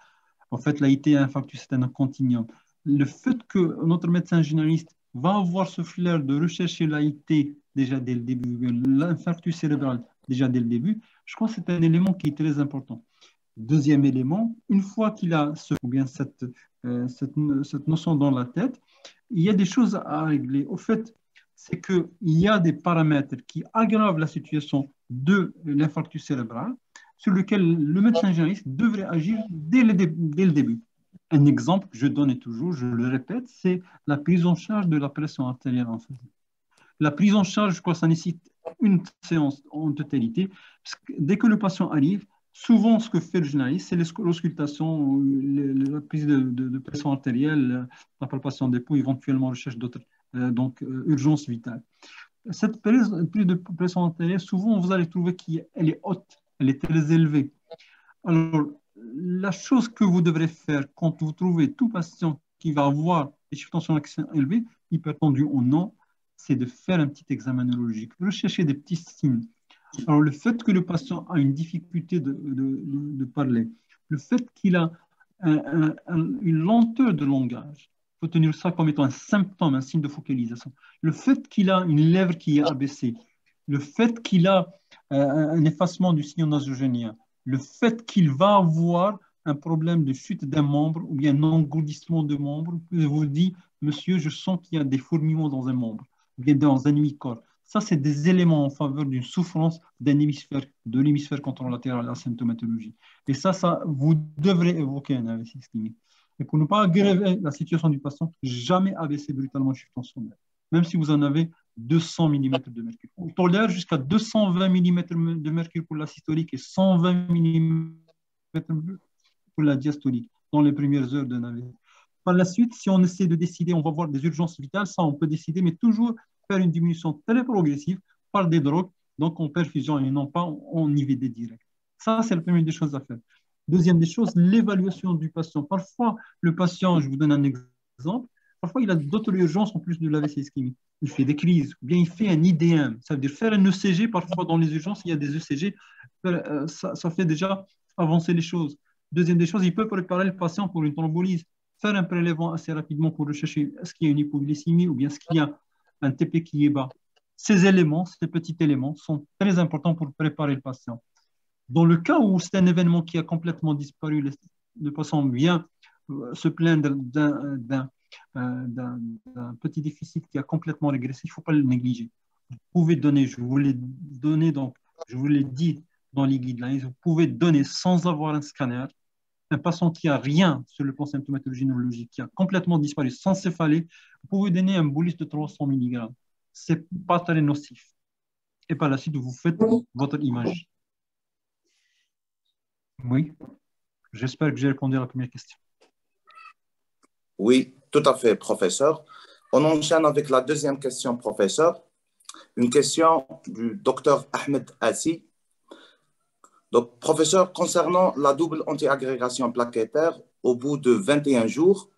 En fait, l'AIT et l'infarctus, c'est un continuum. Le fait que notre médecin généraliste va avoir ce flair de rechercher l'AIT déjà dès le début, l'infarctus cérébral déjà dès le début, je crois que c'est un élément qui est très important. Deuxième élément, une fois qu'il a cette notion dans la tête, il y a des choses à régler. Au fait, c'est qu'il y a des paramètres qui aggravent la situation de l'infarctus cérébral sur lequel le médecin généraliste devrait agir dès le début. Un exemple que je donne toujours, je le répète, c'est la prise en charge de la pression artérielle en fait. La prise en charge, je crois, ça nécessite une séance en totalité. Parce que dès que le patient arrive, souvent, ce que fait le généraliste, c'est l'auscultation, la prise de pression artérielle, la palpation des pouls, éventuellement recherche d'autres urgences vitales. Cette prise de pression artérielle, souvent, vous allez trouver qu'elle est haute, elle est très élevée. Alors, la chose que vous devrez faire quand vous trouvez tout patient qui va avoir des chiffres de tension élevés, hypertendu ou non, c'est de faire un petit examen neurologique, rechercher des petits signes. Alors, le fait que le patient a une difficulté de parler, le fait qu'il a une lenteur de langage, il faut tenir ça comme étant un symptôme, un signe de focalisation. Le fait qu'il a une lèvre qui est abaissée, le fait qu'il a un effacement du sillon nasogénien, le fait qu'il va avoir un problème de chute d'un membre ou bien un engourdissement de membre, vous dit, monsieur, je sens qu'il y a des fourmillements dans un membre, ou bien dans un hémicorps. Ça, c'est des éléments en faveur d'une souffrance d'un hémisphère, de l'hémisphère contralatéral à la symptomatologie. Et ça, vous devrez évoquer un AVC ischémique. Et pour ne pas aggraver la situation du patient, jamais abaisser brutalement le chiffre tensionnel, même si vous en avez 200 mm de mercure. On tolère jusqu'à 220 mm de mercure pour la systolique et 120 mm pour la diastolique dans les premières heures d'un AVC. Par la suite, si on essaie de décider, on va voir des urgences vitales, ça on peut décider, mais toujours faire une diminution très progressive par des drogues, donc en perfusion et non pas en IVD direct. Ça, c'est la première des choses à faire. Deuxième des choses, l'évaluation du patient. Parfois, le patient, je vous donne un exemple, parfois il a d'autres urgences en plus de l'AVC ischémique. Il fait des crises, ou bien il fait un IDM, ça veut dire faire un ECG. Parfois, dans les urgences, il y a des ECG, ça fait déjà avancer les choses. Deuxième des choses, il peut préparer le patient pour une thrombolyse, faire un prélèvement assez rapidement pour rechercher est-ce qu'il y a une hypoglycémie ou bien est-ce qu'il y a un TP qui est bas. Ces éléments, ces petits éléments sont très importants pour préparer le patient. Dans le cas où c'est un événement qui a complètement disparu, le patient vient se plaindre d'un petit déficit qui a complètement régressé, il ne faut pas le négliger. Vous pouvez donner, je vous l'ai donné, donc je vous l'ai dit dans les guidelines, vous pouvez donner sans avoir un scanner, un patient qui n'a rien sur le plan symptomatologie neurologique, qui a complètement disparu, sans céphalée, vous pouvez donner un bolus de 300 mg. Ce n'est pas très nocif. Et par la suite, vous faites votre image. Oui, j'espère que j'ai répondu à la première question. Oui, tout à fait, professeur. On enchaîne avec la deuxième question, professeur. Une question du docteur Ahmed Assi. Donc, professeur, concernant la double antiagrégation plaquettaire au bout de 21 jours,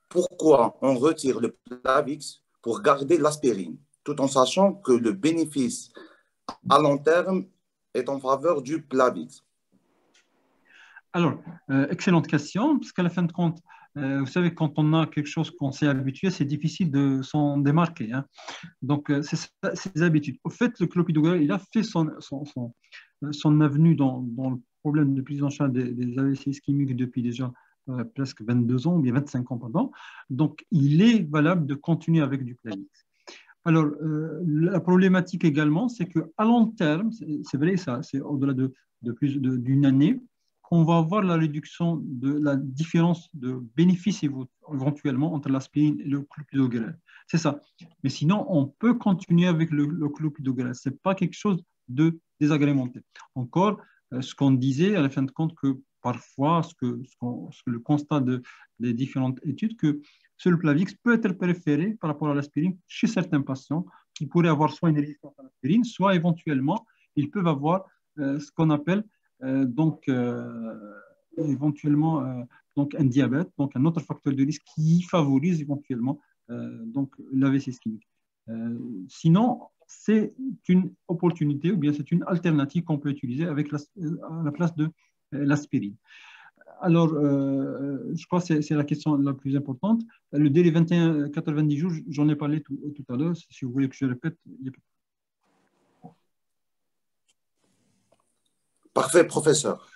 pourquoi on retire le Plavix pour garder l'aspirine, tout en sachant que le bénéfice à long terme est en faveur du Plavix? Alors, excellente question, parce qu'à la fin de compte, vous savez, quand on a quelque chose qu'on s'est habitué, c'est difficile de s'en démarquer. Hein. Donc, c'est ses habitudes. Au fait, le clopidogrel, il a fait son avenue dans le problème de prise en charge des AVC ischémiques depuis déjà presque 22 ans, ou bien 25 ans, pardon. Donc, il est valable de continuer avec du Plavix. Alors, la problématique également, c'est qu'à long terme, c'est vrai ça, c'est au-delà de plus d'une année, qu'on va avoir la réduction de la différence de bénéfice éventuellement entre l'aspirine et le clopidogrel. C'est ça. Mais sinon, on peut continuer avec le clopidogrel. Ce n'est pas quelque chose de désagrémenté. Encore, ce qu'on disait à la fin de compte que parfois, ce que le constat des différentes études, que le Plavix peut être préféré par rapport à l'aspirine chez certains patients qui pourraient avoir soit une résistance à l'aspirine, soit éventuellement, ils peuvent avoir ce qu'on appelle éventuellement donc un diabète, donc un autre facteur de risque qui favorise éventuellement donc l'AVC ischémique. Sinon, c'est une opportunité ou bien c'est une alternative qu'on peut utiliser avec à la place de l'aspirine. Alors, je crois que c'est la question la plus importante. Le délai 21-90 jours, j'en ai parlé tout à l'heure. Si vous voulez que je répète. Parfait, professeur.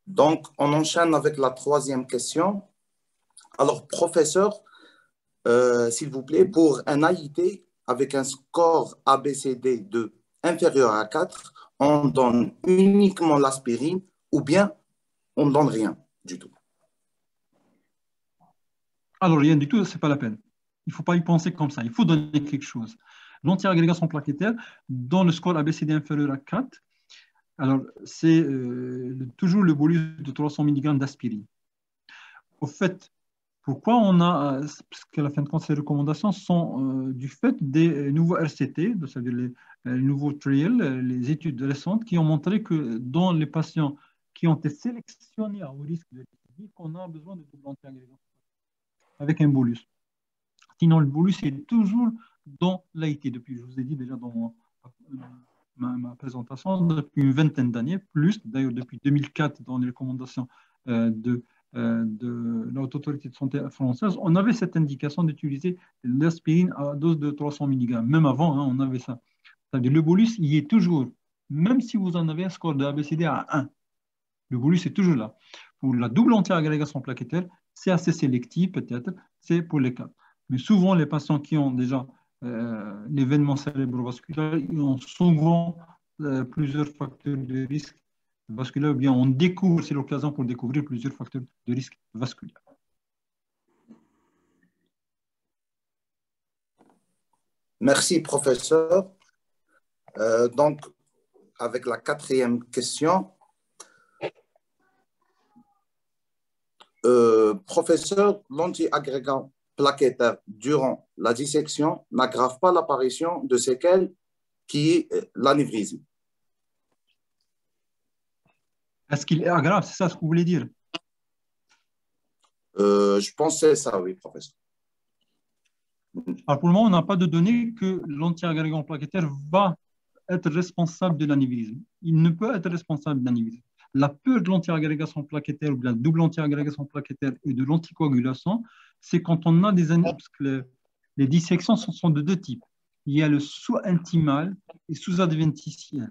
Donc, on enchaîne avec la troisième question. Alors, professeur, s'il vous plaît, pour un AIT avec un score ABCD de inférieur à 4, on donne uniquement l'aspirine ou bien on ne donne rien du tout? Alors, rien du tout, ce n'est pas la peine. Il ne faut pas y penser comme ça. Il faut donner quelque chose. L'antiagrégation plaquettaire, dans le score ABCD inférieur à 4, alors c'est toujours le bolus de 300 mg d'aspirine. Au fait, pourquoi on a, parce qu'à la fin de compte, ces recommandations sont du fait des nouveaux RCT, c'est-à-dire les nouveaux trials, les études récentes qui ont montré que dans les patients qui ont été sélectionnés à haut risque de récidive, on a besoin de double antiagrégation avec un bolus. Sinon, le bolus est toujours dans l'AIT, depuis, je vous ai dit déjà dans ma présentation, depuis une vingtaine d'années, plus, d'ailleurs depuis 2004, dans les recommandations de la Haute Autorité de Santé française, on avait cette indication d'utiliser l'aspirine à dose de 300 mg. Même avant, hein, on avait ça. C'est-à-dire le bolus, il y est toujours, même si vous en avez un score de ABCD à 1. Le bolus est toujours là. Pour la double antiagrégation plaquettaire, c'est assez sélectif peut-être, c'est pour les cas. Mais souvent, les patients qui ont déjà l'événement cérébrovasculaire, ils ont souvent plusieurs facteurs de risque vasculaire, ou bien on découvre, c'est l'occasion pour découvrir plusieurs facteurs de risque vasculaire. Merci, professeur. Donc, avec la quatrième question, professeur, l'antiagrégant plaquettaire durant la dissection n'aggrave pas l'apparition de séquelles qui est l'anévrisme. Est-ce qu'il est aggrave? C'est ça ce que vous voulez dire? Je pense que c'est ça, oui, professeur. Alors pour le moment, on n'a pas de données que l'antiagrégant plaquettaire va être responsable de l'anévrisme. Il ne peut être responsable de l'anévrisme. La peur de l'antiagrégation plaquettaire ou de la double antiagrégation plaquettaire et de l'anticoagulation, c'est quand on a des anévrismes, parce que les dissections sont de deux types. Il y a le sous-intimal et sous-adventiciel.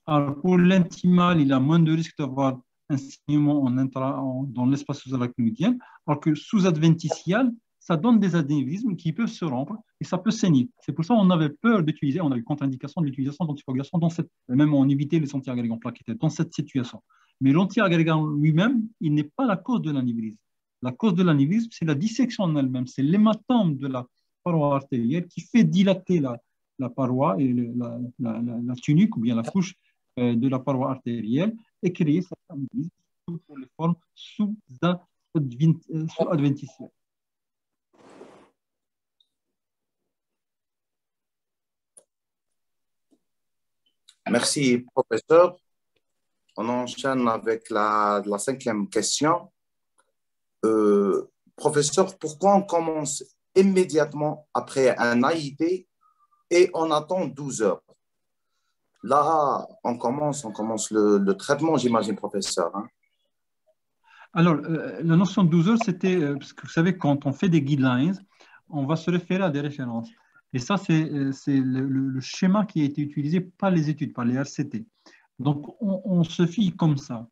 Alors pour l'intimal, il a moins de risque d'avoir un saignement dans l'espace sous-arachnoïdien, alors que sous-adventicial, ça donne des anévrismes qui peuvent se rompre et ça peut saigner. C'est pour ça qu'on avait peur d'utiliser, on a eu contre-indication de l'utilisation d'anticoagulation dans cette, même on évitait les antiagrégants plaquettaires dans cette situation. Mais l'antiagrégant lui-même, il n'est pas la cause de l'anévrisme. La cause de l'anévrisme, c'est la dissection en elle-même, c'est l'hématome de la paroi artérielle qui fait dilater la paroi et la tunique ou bien la couche de la paroi artérielle et créer cet anévrisme pour les formes sous-adventicielles. Merci, professeur. On enchaîne avec la cinquième question. Professeur, pourquoi on commence immédiatement après un AIT et on attend 12 heures? Là, on commence le traitement, j'imagine, professeur. Hein? Alors, la notion de 12 heures, c'était, parce que vous savez, quand on fait des guidelines, on va se référer à des références. Et ça, c'est le schéma qui a été utilisé par les études, par les RCT. Donc, on se fie comme ça.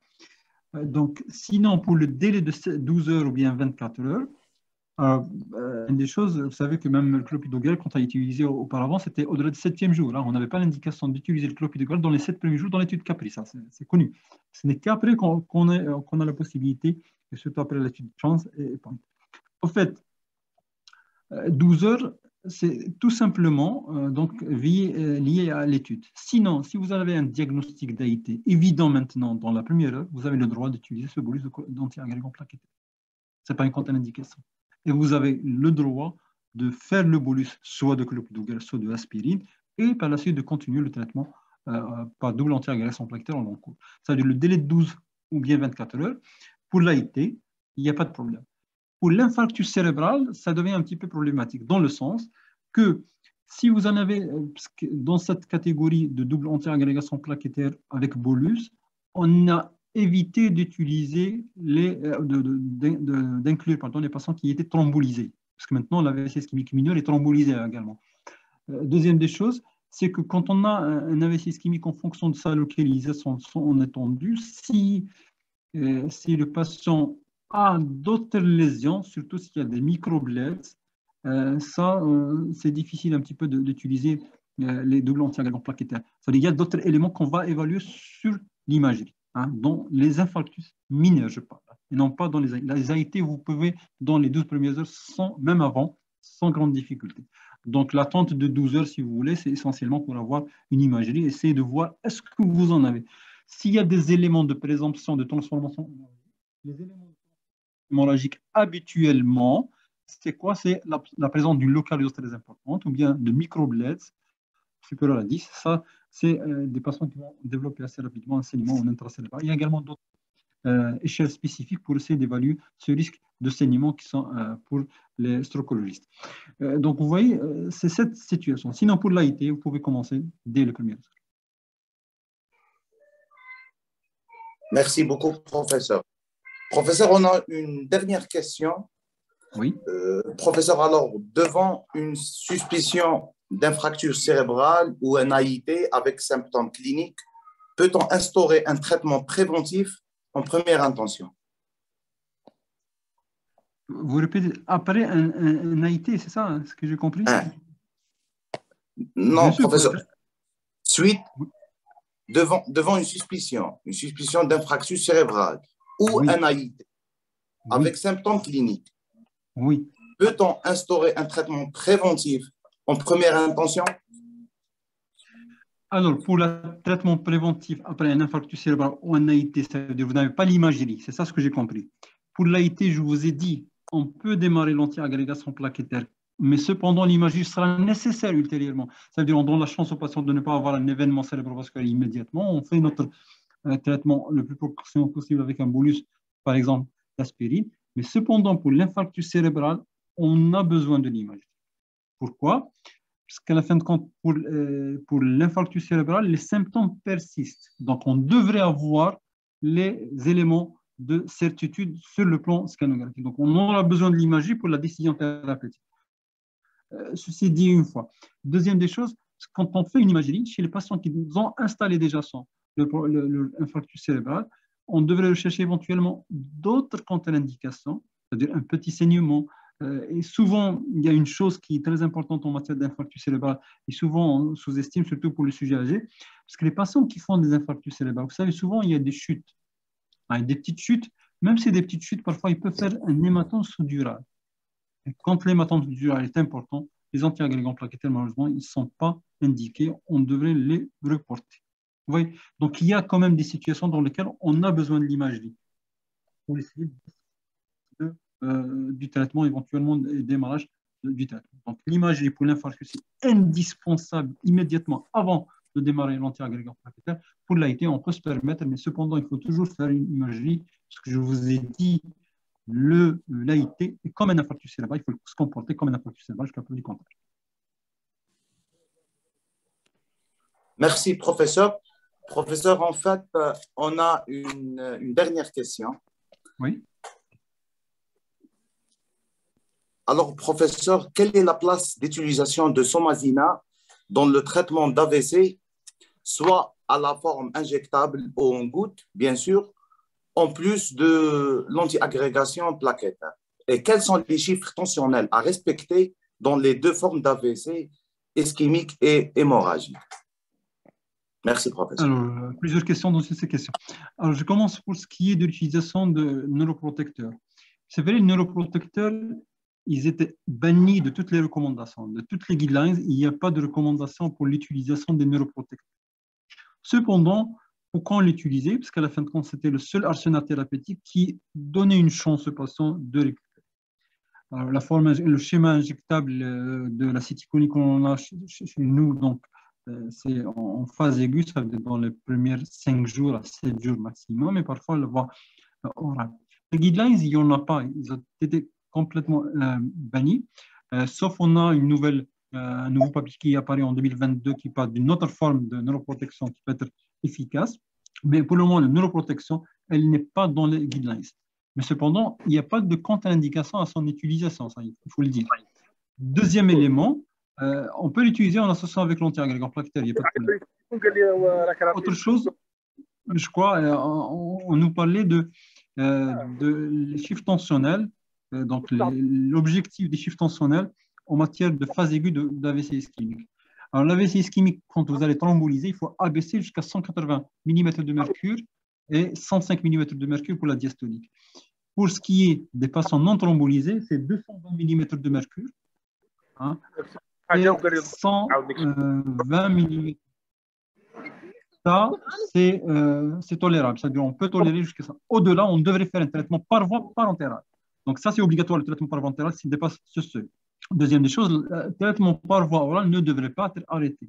Donc, sinon, pour le délai de 12 heures ou bien 24 heures, une des choses, vous savez que même le clopidogrel, quand on a utilisé auparavant, c'était au-delà du 7e jour. Hein. On n'avait pas l'indication d'utiliser le clopidogrel dans les 7 premiers jours dans l'étude Capri, ça c'est connu. Ce n'est qu'après qu'on a la possibilité, et surtout après l'étude Chance et Point. Au fait, 12 heures, c'est tout simplement donc, lié à l'étude. Sinon, si vous avez un diagnostic d'AIT évident maintenant dans la première heure, vous avez le droit d'utiliser ce bolus d'antiagrégant plaquettaire. Ce n'est pas une contre-indication. Et vous avez le droit de faire le bolus soit de clopidogrel, soit de aspirine, et par la suite de continuer le traitement par double antiagrégation plaquettaire en long cours. C'est-à-dire le délai de 12 ou bien 24 heures. Pour l'AIT, il n'y a pas de problème. Pour l'infarctus cérébral, ça devient un petit peu problématique, dans le sens que si vous en avez dans cette catégorie de double antiagrégation plaquettaire avec bolus, on a évité d'utiliser d'inclure les patients qui étaient thrombolisés. Parce que maintenant, l'AVC ischémique mineur est thrombolisé également. Deuxième des choses, c'est que quand on a un AVC ischémique en fonction de sa localisation en étendue, si le patient a d'autres lésions, surtout s'il y a des microblètes, c'est difficile un petit peu d'utiliser les doubles antiagrégants plaquettaires. C'est-à-dire qu'il y a d'autres éléments qu'on va évaluer sur l'imagerie, hein, dans les infarctus mineurs, je parle, et non pas dans les AIT, vous pouvez, dans les 12 premières heures, même avant, sans grande difficulté. Donc, l'attente de 12 heures, si vous voulez, c'est essentiellement pour avoir une imagerie. Essayez de voir est-ce que vous en avez. S'il y a des éléments de présomption de transformation, les éléments hémorragiques habituellement, c'est quoi? C'est la présence d'une localisation très importante ou bien de microbleds supérieurs à 10. Ça, c'est des patients qui vont développer assez rapidement un saignement en intracellulaire. Il y a également d'autres échelles spécifiques pour essayer d'évaluer ce risque de saignement qui sont pour les strocologistes. Donc, vous voyez, c'est cette situation. Sinon, pour l'AIT, vous pouvez commencer dès le premier. Merci beaucoup, professeur. Professeur, on a une dernière question. Oui. Professeur, alors, devant une suspicion d'infracture cérébrale ou un AIT avec symptômes cliniques, peut-on instaurer un traitement préventif en première intention? Vous répétez, après un AIT, c'est ça, hein, ce que j'ai compris? Non, professeur. Suite, devant une suspicion d'infraction cérébrale ou un AIT avec symptômes cliniques, peut-on instaurer un traitement préventif en première intention? Alors, pour le traitement préventif après un infarctus cérébral ou un AIT, c'est-à-dire vous n'avez pas l'imagerie, c'est ça ce que j'ai compris. Pour l'AIT, je vous ai dit, on peut démarrer l'anti-agrégation plaquettaire, mais cependant, l'imagerie sera nécessaire ultérieurement. Ça veut dire qu'on donne la chance aux patients de ne pas avoir un événement cérébrovasculaire immédiatement. On fait notre traitement le plus proportionnel possible avec un bolus, par exemple, d'aspirine. Mais cependant, pour l'infarctus cérébral, on a besoin de l'imagerie. Pourquoi? Parce qu'à la fin de compte, pour l'infarctus cérébral, les symptômes persistent. Donc, on devrait avoir les éléments de certitude sur le plan scannographique. Donc, on aura besoin de l'imagerie pour la décision thérapeutique. Ceci dit une fois. Deuxième des choses, quand on fait une imagerie, chez les patients qui ont installé déjà l'infarctus cérébral, on devrait rechercher éventuellement d'autres contre-indications, c'est-à-dire un petit saignement. Et souvent, il y a une chose qui est très importante en matière d'infarctus cérébral, et souvent on sous-estime, surtout pour les sujets âgés, parce que les patients qui font des infarctus cérébraux, vous savez, souvent il y a des chutes, des petites chutes. Même si c'est des petites chutes, parfois ils peuvent faire un hématome sous-dural. Et quand l'hématome sous-dural est important, les antiagrégants plaquettaires, malheureusement, ils ne sont pas indiqués. On devrait les reporter. Vous voyez? Donc, il y a quand même des situations dans lesquelles on a besoin de l'imagerie pour essayer du traitement, éventuellement, et démarrage du traitement. Donc, l'imagerie pour l'infarctus est indispensable immédiatement avant de démarrer l'antiagrégant plaquettaire. Pour l'AIT, on peut se permettre, mais cependant, il faut toujours faire une imagerie, parce que je vous ai dit, l'AIT est comme un infarctus cérébral, il faut se comporter comme un infarctus cérébral jusqu'à preuve du contraire. Merci, professeur. Professeur, en fait, on a une dernière question. Oui. Alors, professeur, quelle est la place d'utilisation de Somazina dans le traitement d'AVC, soit à la forme injectable ou en gouttes, bien sûr, en plus de l'antiagrégation plaquettaire? Et quels sont les chiffres tensionnels à respecter dans les deux formes d'AVC, ischémique et hémorragique? Merci, professeur. Alors, plusieurs questions dans ces questions. Alors, je commence pour ce qui est de l'utilisation de neuroprotecteurs. C'est vrai, les neuroprotecteurs, ils étaient bannis de toutes les recommandations, de toutes les guidelines. Il n'y a pas de recommandation pour l'utilisation des neuroprotecteurs. Cependant, pourquoi on l'utilisait? Parce qu'à la fin de compte, c'était le seul arsenal thérapeutique qui donnait une chance aux patients de récupérer. Alors, le schéma injectable de l'acétylcholine qu'on a chez nous, donc, c'est en phase aiguë, ça veut dire dans les premiers 5 jours à 7 jours maximum, et parfois le voie orale. Les guidelines, il n'y en a pas, ils ont été complètement bannis, sauf on a un nouveau papier qui apparaît en 2022 qui parle d'une autre forme de neuroprotection qui peut être efficace, mais pour le moment, la neuroprotection, elle n'est pas dans les guidelines. Mais cependant, il n'y a pas de contre-indication à son utilisation, ça, il faut le dire. Deuxième élément, on peut l'utiliser en associant avec l'antiagrégant plaquettaire, il n'y a pas de problème. Autre chose, je crois, on nous parlait de les chiffres tensionnels. Donc, l'objectif des chiffres tensionnels, en matière de phase aiguë d'AVC ischémique. Alors, l'AVC ischémique, quand vous allez thromboliser, il faut abaisser jusqu'à 180 mm de mercure et 105 mm de mercure pour la diastolique. Pour ce qui est des patients non thrombolisés, c'est 220 mm de mercure, hein, et 120 mm. Ça, c'est tolérable. C'est-à-dire qu'on peut tolérer jusqu'à ça. Au-delà, on devrait faire un traitement par voie parentérale. Donc, ça, c'est obligatoire, le traitement par voie parentérale, s'il dépasse ce seuil. Deuxième des choses, le traitement par voie orale ne devrait pas être arrêté.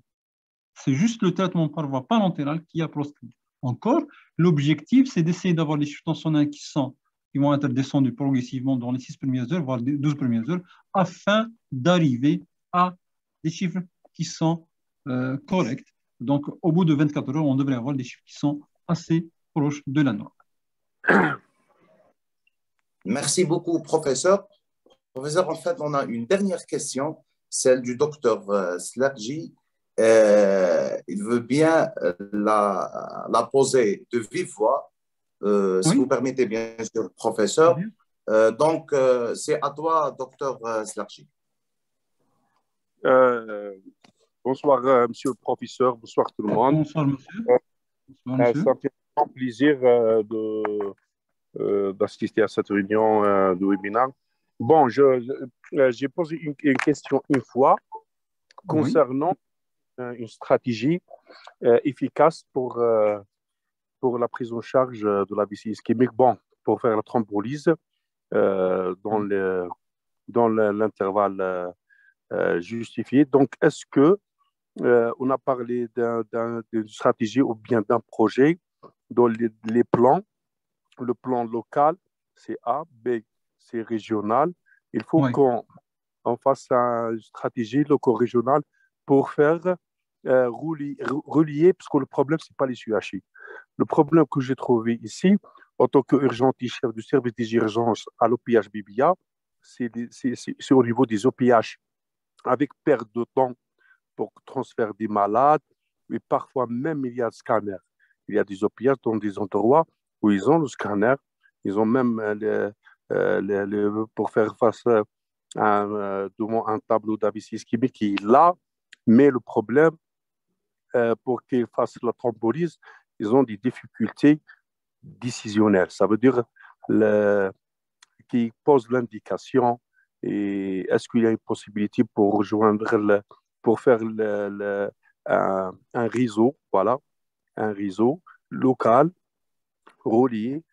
C'est juste le traitement par voie parentérale qui a proscrit. Encore, l'objectif, c'est d'essayer d'avoir les chiffres tensionnels qui vont être descendus progressivement dans les 6 premières heures, voire 12 premières heures, afin d'arriver à des chiffres qui sont corrects. Donc, au bout de 24 heures, on devrait avoir des chiffres qui sont assez proches de la norme. Merci beaucoup, professeur. Professeur, en fait, on a une dernière question, celle du docteur Slakji. Il veut bien la poser de vive voix, si vous permettez, bien sûr, professeur. Donc, c'est à toi, docteur Slakji. Bonsoir, monsieur le professeur. Bonsoir, tout le monde. Bonsoir, monsieur. Bonsoir, monsieur. Ça fait un plaisir d'assister à cette réunion de webinaire. Bon, j'ai posé une question une fois concernant une stratégie efficace pour la prise en charge de l'AVC ischémique. Bon, pour faire la thrombolyse dans l'intervalle justifié. Donc, est-ce que on a parlé d'une stratégie ou bien d'un projet dans les plans? Le plan local, c'est A, B, c'est régional. Il faut qu'on fasse une stratégie loco-régionale pour faire relier, parce que le problème, ce n'est pas les UHI. Le problème que j'ai trouvé ici, en tant qu'urgentiste chef du service des urgences à l'OPH BBA, c'est au niveau des OPH, avec perte de temps pour transfert des malades, et parfois même il y a des scanners. Il y a des OPH dans des endroits où ils ont le scanner, ils ont même pour faire face à un tableau d'AVC ischémique qui est là, mais le problème, pour qu'ils fassent la thrombolyse, ils ont des difficultés décisionnelles. Ça veut dire qu'ils posent l'indication et est-ce qu'il y a une possibilité pour rejoindre, pour faire un réseau, voilà, un réseau local relié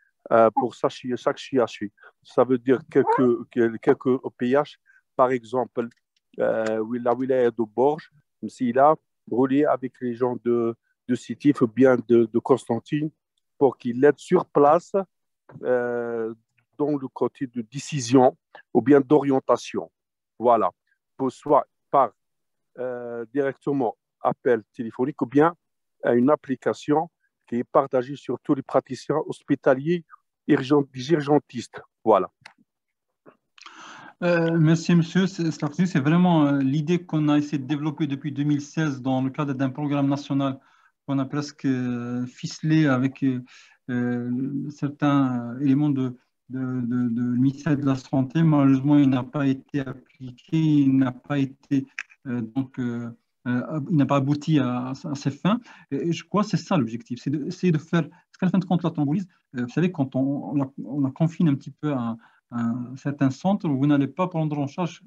pour chaque CHU. Ça veut dire quelques OPH, par exemple, la wilaya de Borges, s'il a relié avec les gens de Sétif ou bien de Constantine pour qu'ils l'aident sur place dans le côté de décision ou bien d'orientation. Voilà. Pour soit par directement appel téléphonique ou bien une application qui est partagée sur tous les praticiens hospitaliers urgentistes. Voilà. Merci, monsieur. C'est vraiment l'idée qu'on a essayé de développer depuis 2016 dans le cadre d'un programme national qu'on a presque ficelé avec certains éléments de ministère de la Santé. Malheureusement, il n'a pas été appliqué, il n'a pas été il n'a pas abouti à ses fins. Et je crois que c'est ça l'objectif, c'est d'essayer de faire, parce qu'à la fin de compte, la thrombolyse, vous savez, quand on la confine un petit peu à un certain centre, vous n'allez pas prendre en charge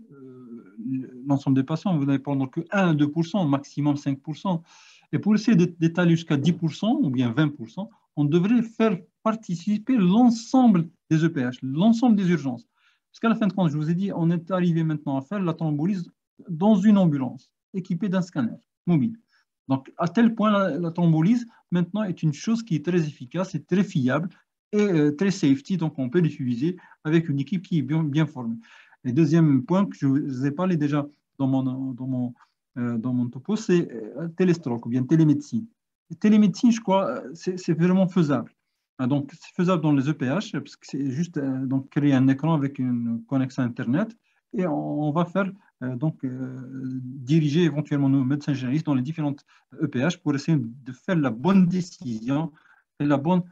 l'ensemble des patients, vous n'allez prendre que 1 à 2%, maximum 5%. Et pour essayer d'étaler jusqu'à 10% ou bien 20%, on devrait faire participer l'ensemble des EPH, l'ensemble des urgences. Parce qu'à la fin de compte, je vous ai dit, on est arrivé maintenant à faire la thrombolyse dans une ambulance équipée d'un scanner mobile. Donc, à tel point, la thrombolyse, maintenant, est une chose qui est très efficace et très fiable et très safety. Donc, on peut l'utiliser avec une équipe qui est bien formée. Et deuxième point que je vous ai parlé déjà dans mon topo, c'est télestroke ou bien télémédecine. Et télémédecine, je crois, c'est vraiment faisable. Donc, c'est faisable dans les EPH, parce que c'est juste donc, créer un écran avec une connexion Internet et on va faire diriger éventuellement nos médecins généralistes dans les différentes EPH pour essayer de faire la bonne décision et la bonne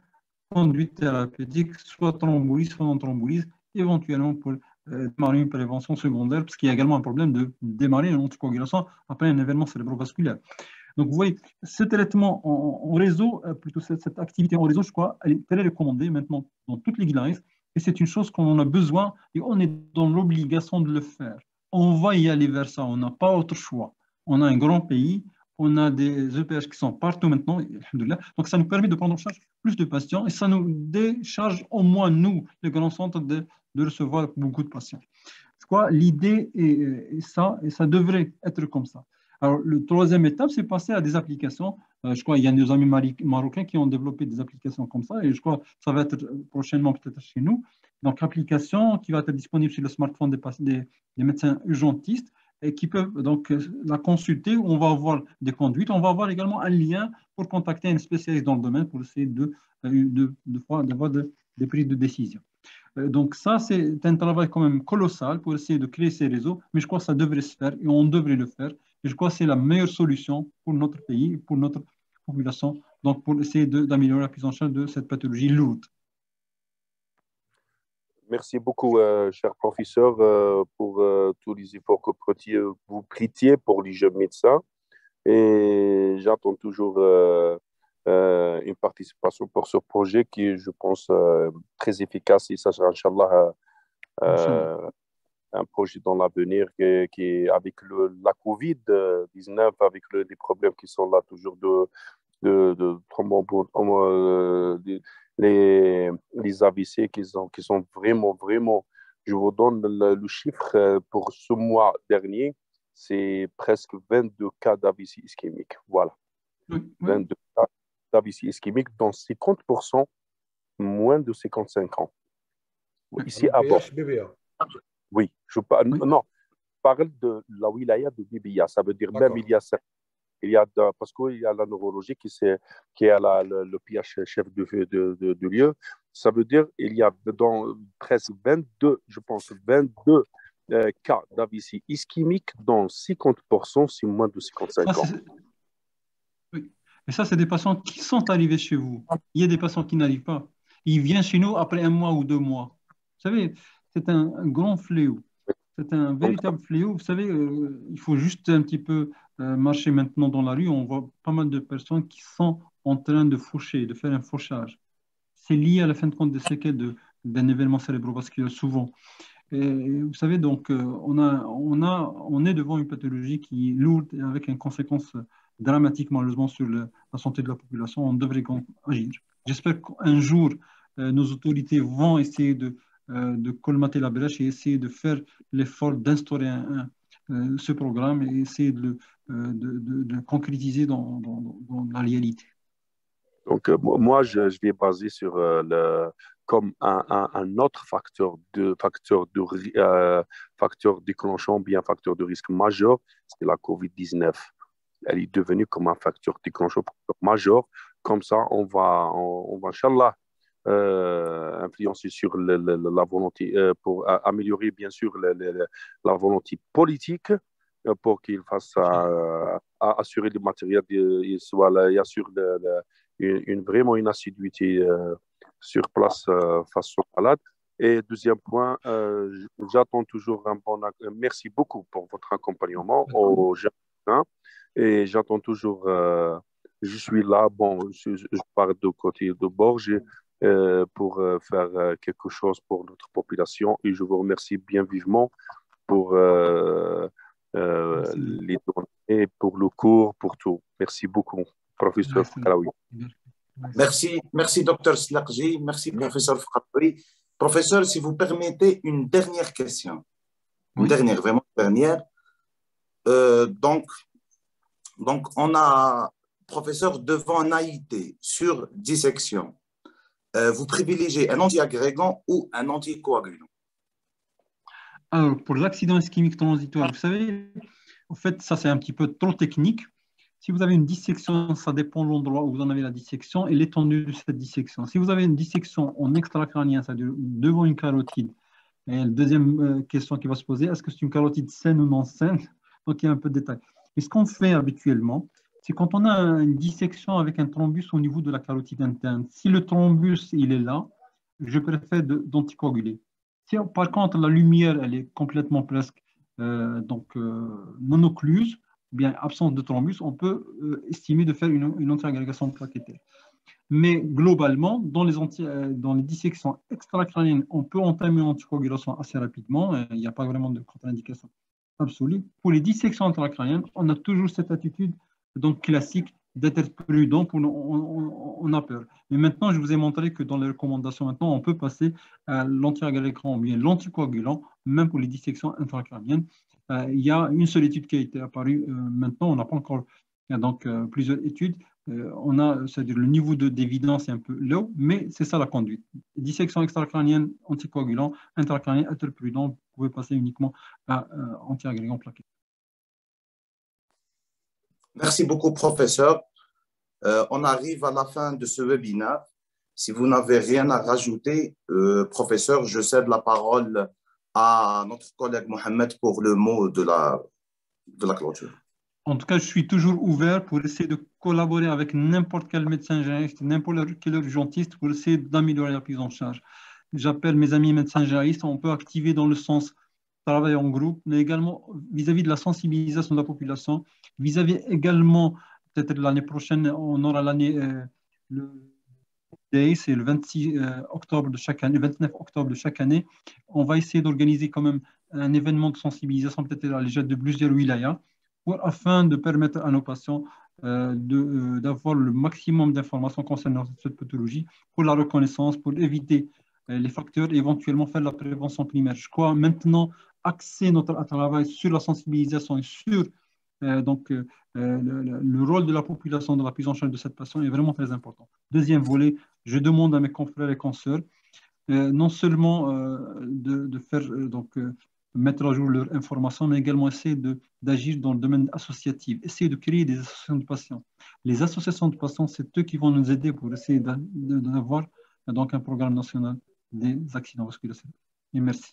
conduite thérapeutique, soit thrombolyse, soit non thrombolyse, éventuellement pour démarrer une prévention secondaire, parce qu'il y a également un problème de démarrer une anticoagulation après un événement cérébrovasculaire. Donc, vous voyez, ce traitement en réseau, plutôt cette activité en réseau, je crois, elle est très recommandée maintenant dans toutes les guidelines, et c'est une chose qu'on en a besoin, et on est dans l'obligation de le faire. On va y aller vers ça, on n'a pas autre choix. On a un grand pays, on a des EPH qui sont partout maintenant, donc ça nous permet de prendre en charge plus de patients, et ça nous décharge au moins, nous, les grands centres, de recevoir beaucoup de patients. L'idée est ça, et ça devrait être comme ça. Alors, le troisième étape, c'est passer à des applications. Je crois qu'il y a des amis marocains qui ont développé des applications comme ça, et je crois que ça va être prochainement peut-être chez nous. Donc, application qui va être disponible sur le smartphone des médecins urgentistes et qui peuvent donc la consulter, où on va avoir des conduites. On va avoir également un lien pour contacter un spécialiste dans le domaine pour essayer d'avoir des prises de décision. Donc ça, c'est un travail quand même colossal pour essayer de créer ces réseaux, mais je crois que ça devrait se faire et on devrait le faire. Et je crois que c'est la meilleure solution pour notre pays, pour notre population, donc pour essayer d'améliorer la prise en charge de cette pathologie lourde. Merci beaucoup, cher professeur, pour tous les efforts que vous prêtiez pour les jeunes médecins. Et j'attends toujours une participation pour ce projet qui est, je pense, très efficace. Et ça sera, Inch'Allah, un projet dans l'avenir qui est avec la COVID-19, avec les problèmes qui sont là toujours les AVC qui sont vraiment, vraiment, je vous donne le chiffre pour ce mois dernier, c'est presque 22 cas d'AVC ischémique. Voilà. Oui. 22 cas d'AVC ischémique, dont 50% moins de 55 ans. Ici à bord. Oui, non, je parle de la wilaya de Bibia. Ça veut dire même il y a parce qu'il y a la neurologie qui est le PH chef de lieu. Ça veut dire il y a dans presque 22, je pense, 22 cas d'AVC ischémique, dont 50% c'est moins de 55 ans. Oui. Et ça, c'est des patients qui sont arrivés chez vous. Il y a des patients qui n'arrivent pas. Ils viennent chez nous après 1 mois ou 2 mois. Vous savez, c'est un grand fléau. C'est un véritable fléau. Vous savez, il faut juste un petit peu marcher maintenant dans la rue. On voit pas mal de personnes qui sont en train de faucher, de faire un fauchage. C'est lié à la fin de compte des séquelles d'un événement cérébrovasculaire souvent. Et vous savez, donc, on est devant une pathologie qui est lourde et avec une conséquence dramatique, malheureusement, sur la santé de la population. On devrait agir. J'espère qu'un jour, nos autorités vont essayer de colmater la brèche et essayer de faire l'effort d'instaurer ce programme et essayer de le concrétiser dans la réalité. Donc, moi, je vais baser sur comme un autre facteur déclenchant, bien facteur de risque majeur, c'est la COVID-19. Elle est devenue comme un facteur déclenchant majeur. Comme ça, on va Inch'Allah, influencer sur la volonté, pour améliorer bien sûr la volonté politique pour qu'il fasse assurer le matériel, et assure vraiment une assiduité sur place face aux malades. Et deuxième point, j'attends toujours merci beaucoup pour votre accompagnement aux jeunes, et j'attends toujours, je suis là, je pars de côté de Borges pour faire quelque chose pour notre population, et je vous remercie bien vivement pour les données, pour le cours, pour tout. Merci beaucoup, professeur Fkaroui. Merci, docteur Slakji. Merci, professeur Fkaroui. Professeur, si vous permettez une dernière question. Une dernière, vraiment dernière. Donc, on a, professeur, devant un AIT sur dissection, vous privilégiez un antiagrégant ou un anticoagulant? Alors, pour l'accident ischémique transitoire, vous savez, en fait, ça c'est un petit peu trop technique. Si vous avez une dissection, ça dépend de l'endroit où vous en avez la dissection et l'étendue de cette dissection. Si vous avez une dissection en extracrânien, c'est-à-dire devant une carotide, et la deuxième question qui va se poser, est-ce que c'est une carotide saine ou non saine? Donc, il y a un peu de détail. Mais ce qu'on fait habituellement, c'est quand on a une dissection avec un thrombus au niveau de la carotide interne. Si le thrombus, il est là, je préfère d'anticoaguler. Par contre, la lumière, elle est complètement presque non-occluse, bien absence de thrombus, on peut estimer de faire une antiagrégation plaquettaire. Mais globalement, dans les dissections extracrâniennes, on peut entamer une anticoagulation assez rapidement. Il n'y a pas vraiment de contre-indication absolue. Pour les dissections intracrâniennes, on a toujours cette attitude classique d'être prudent, on a peur. Mais maintenant, je vous ai montré que dans les recommandations, maintenant, on peut passer à l'antiagrégant ou bien l'anticoagulant, même pour les dissections intracrâniennes. Il y a une seule étude qui a été apparue maintenant, on n'a pas encore plusieurs études. On a, c'est-à-dire le niveau d'évidence est un peu low, mais c'est ça la conduite. Dissection extracrânienne, anticoagulant, intracrânien, être prudent, vous pouvez passer uniquement à antiagrégant plaqué. Merci beaucoup, professeur. On arrive à la fin de ce webinaire. Si vous n'avez rien à rajouter, professeur, je cède la parole à notre collègue Mohamed pour le mot de la clôture. En tout cas, je suis toujours ouvert pour essayer de collaborer avec n'importe quel médecin généraliste, n'importe quel urgentiste pour essayer d'améliorer la prise en charge. J'appelle mes amis médecins généralistes, on peut activer dans le sens travail en groupe, mais également vis-à-vis de la sensibilisation de la population, vis-à-vis également, peut-être l'année prochaine, on aura le Day, c'est le 26 octobre de chaque année, le 29 octobre de chaque année. On va essayer d'organiser quand même un événement de sensibilisation, peut-être à l'échelle de plusieurs wilayas, afin de permettre à nos patients d'avoir le maximum d'informations concernant cette pathologie pour la reconnaissance, pour éviter les facteurs et éventuellement faire la prévention primaire. Je crois maintenant axer notre travail sur la sensibilisation et sur le rôle de la population dans la prise en charge de cette patiente est vraiment très important. Deuxième volet, je demande à mes confrères et consoeurs non seulement de faire mettre à jour leurs informations, mais également essayer d'agir dans le domaine associatif, essayer de créer des associations de patients. Les associations de patients, c'est eux qui vont nous aider pour essayer d'avoir un programme national des accidents vasculaires. Et merci.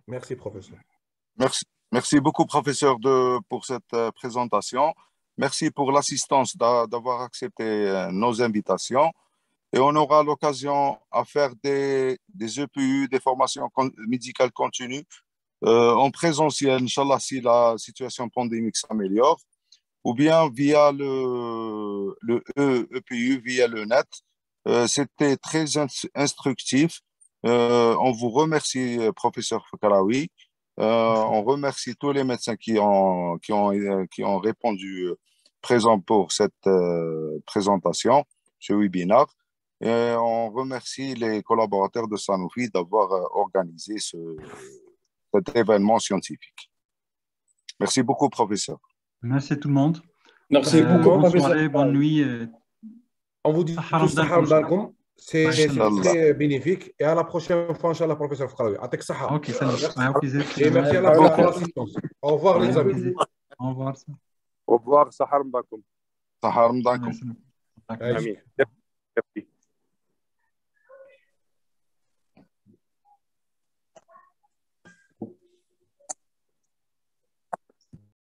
Merci, professeur. Merci beaucoup, professeur, pour cette présentation. Merci pour l'assistance d'avoir accepté nos invitations. Et on aura l'occasion à faire des EPU, des formations médicales continues en présentiel, Inch'Allah, si la situation pandémique s'améliore, ou bien via le EPU, via le net. C'était très instructif. On vous remercie, professeur Fakaraoui. On remercie tous les médecins qui ont répondu présents pour cette présentation, ce webinaire. Et on remercie les collaborateurs de Sanofi d'avoir organisé cet événement scientifique. Merci beaucoup, professeur. Merci tout le monde. Merci beaucoup, bonne professeur. soirée, bonne nuit. On vous dit tous Sahar Mdarkoum. C'est très bénéfique. Et à la prochaine fois, Inch'Allah, professeur Fakaraoui. Atek Sahar. Ok, salut. Et merci à l'assistance. Au revoir, les amis. Au revoir. Au revoir, Sahar Mdarkoum. Sahar Mdarkoum. Amin. Merci.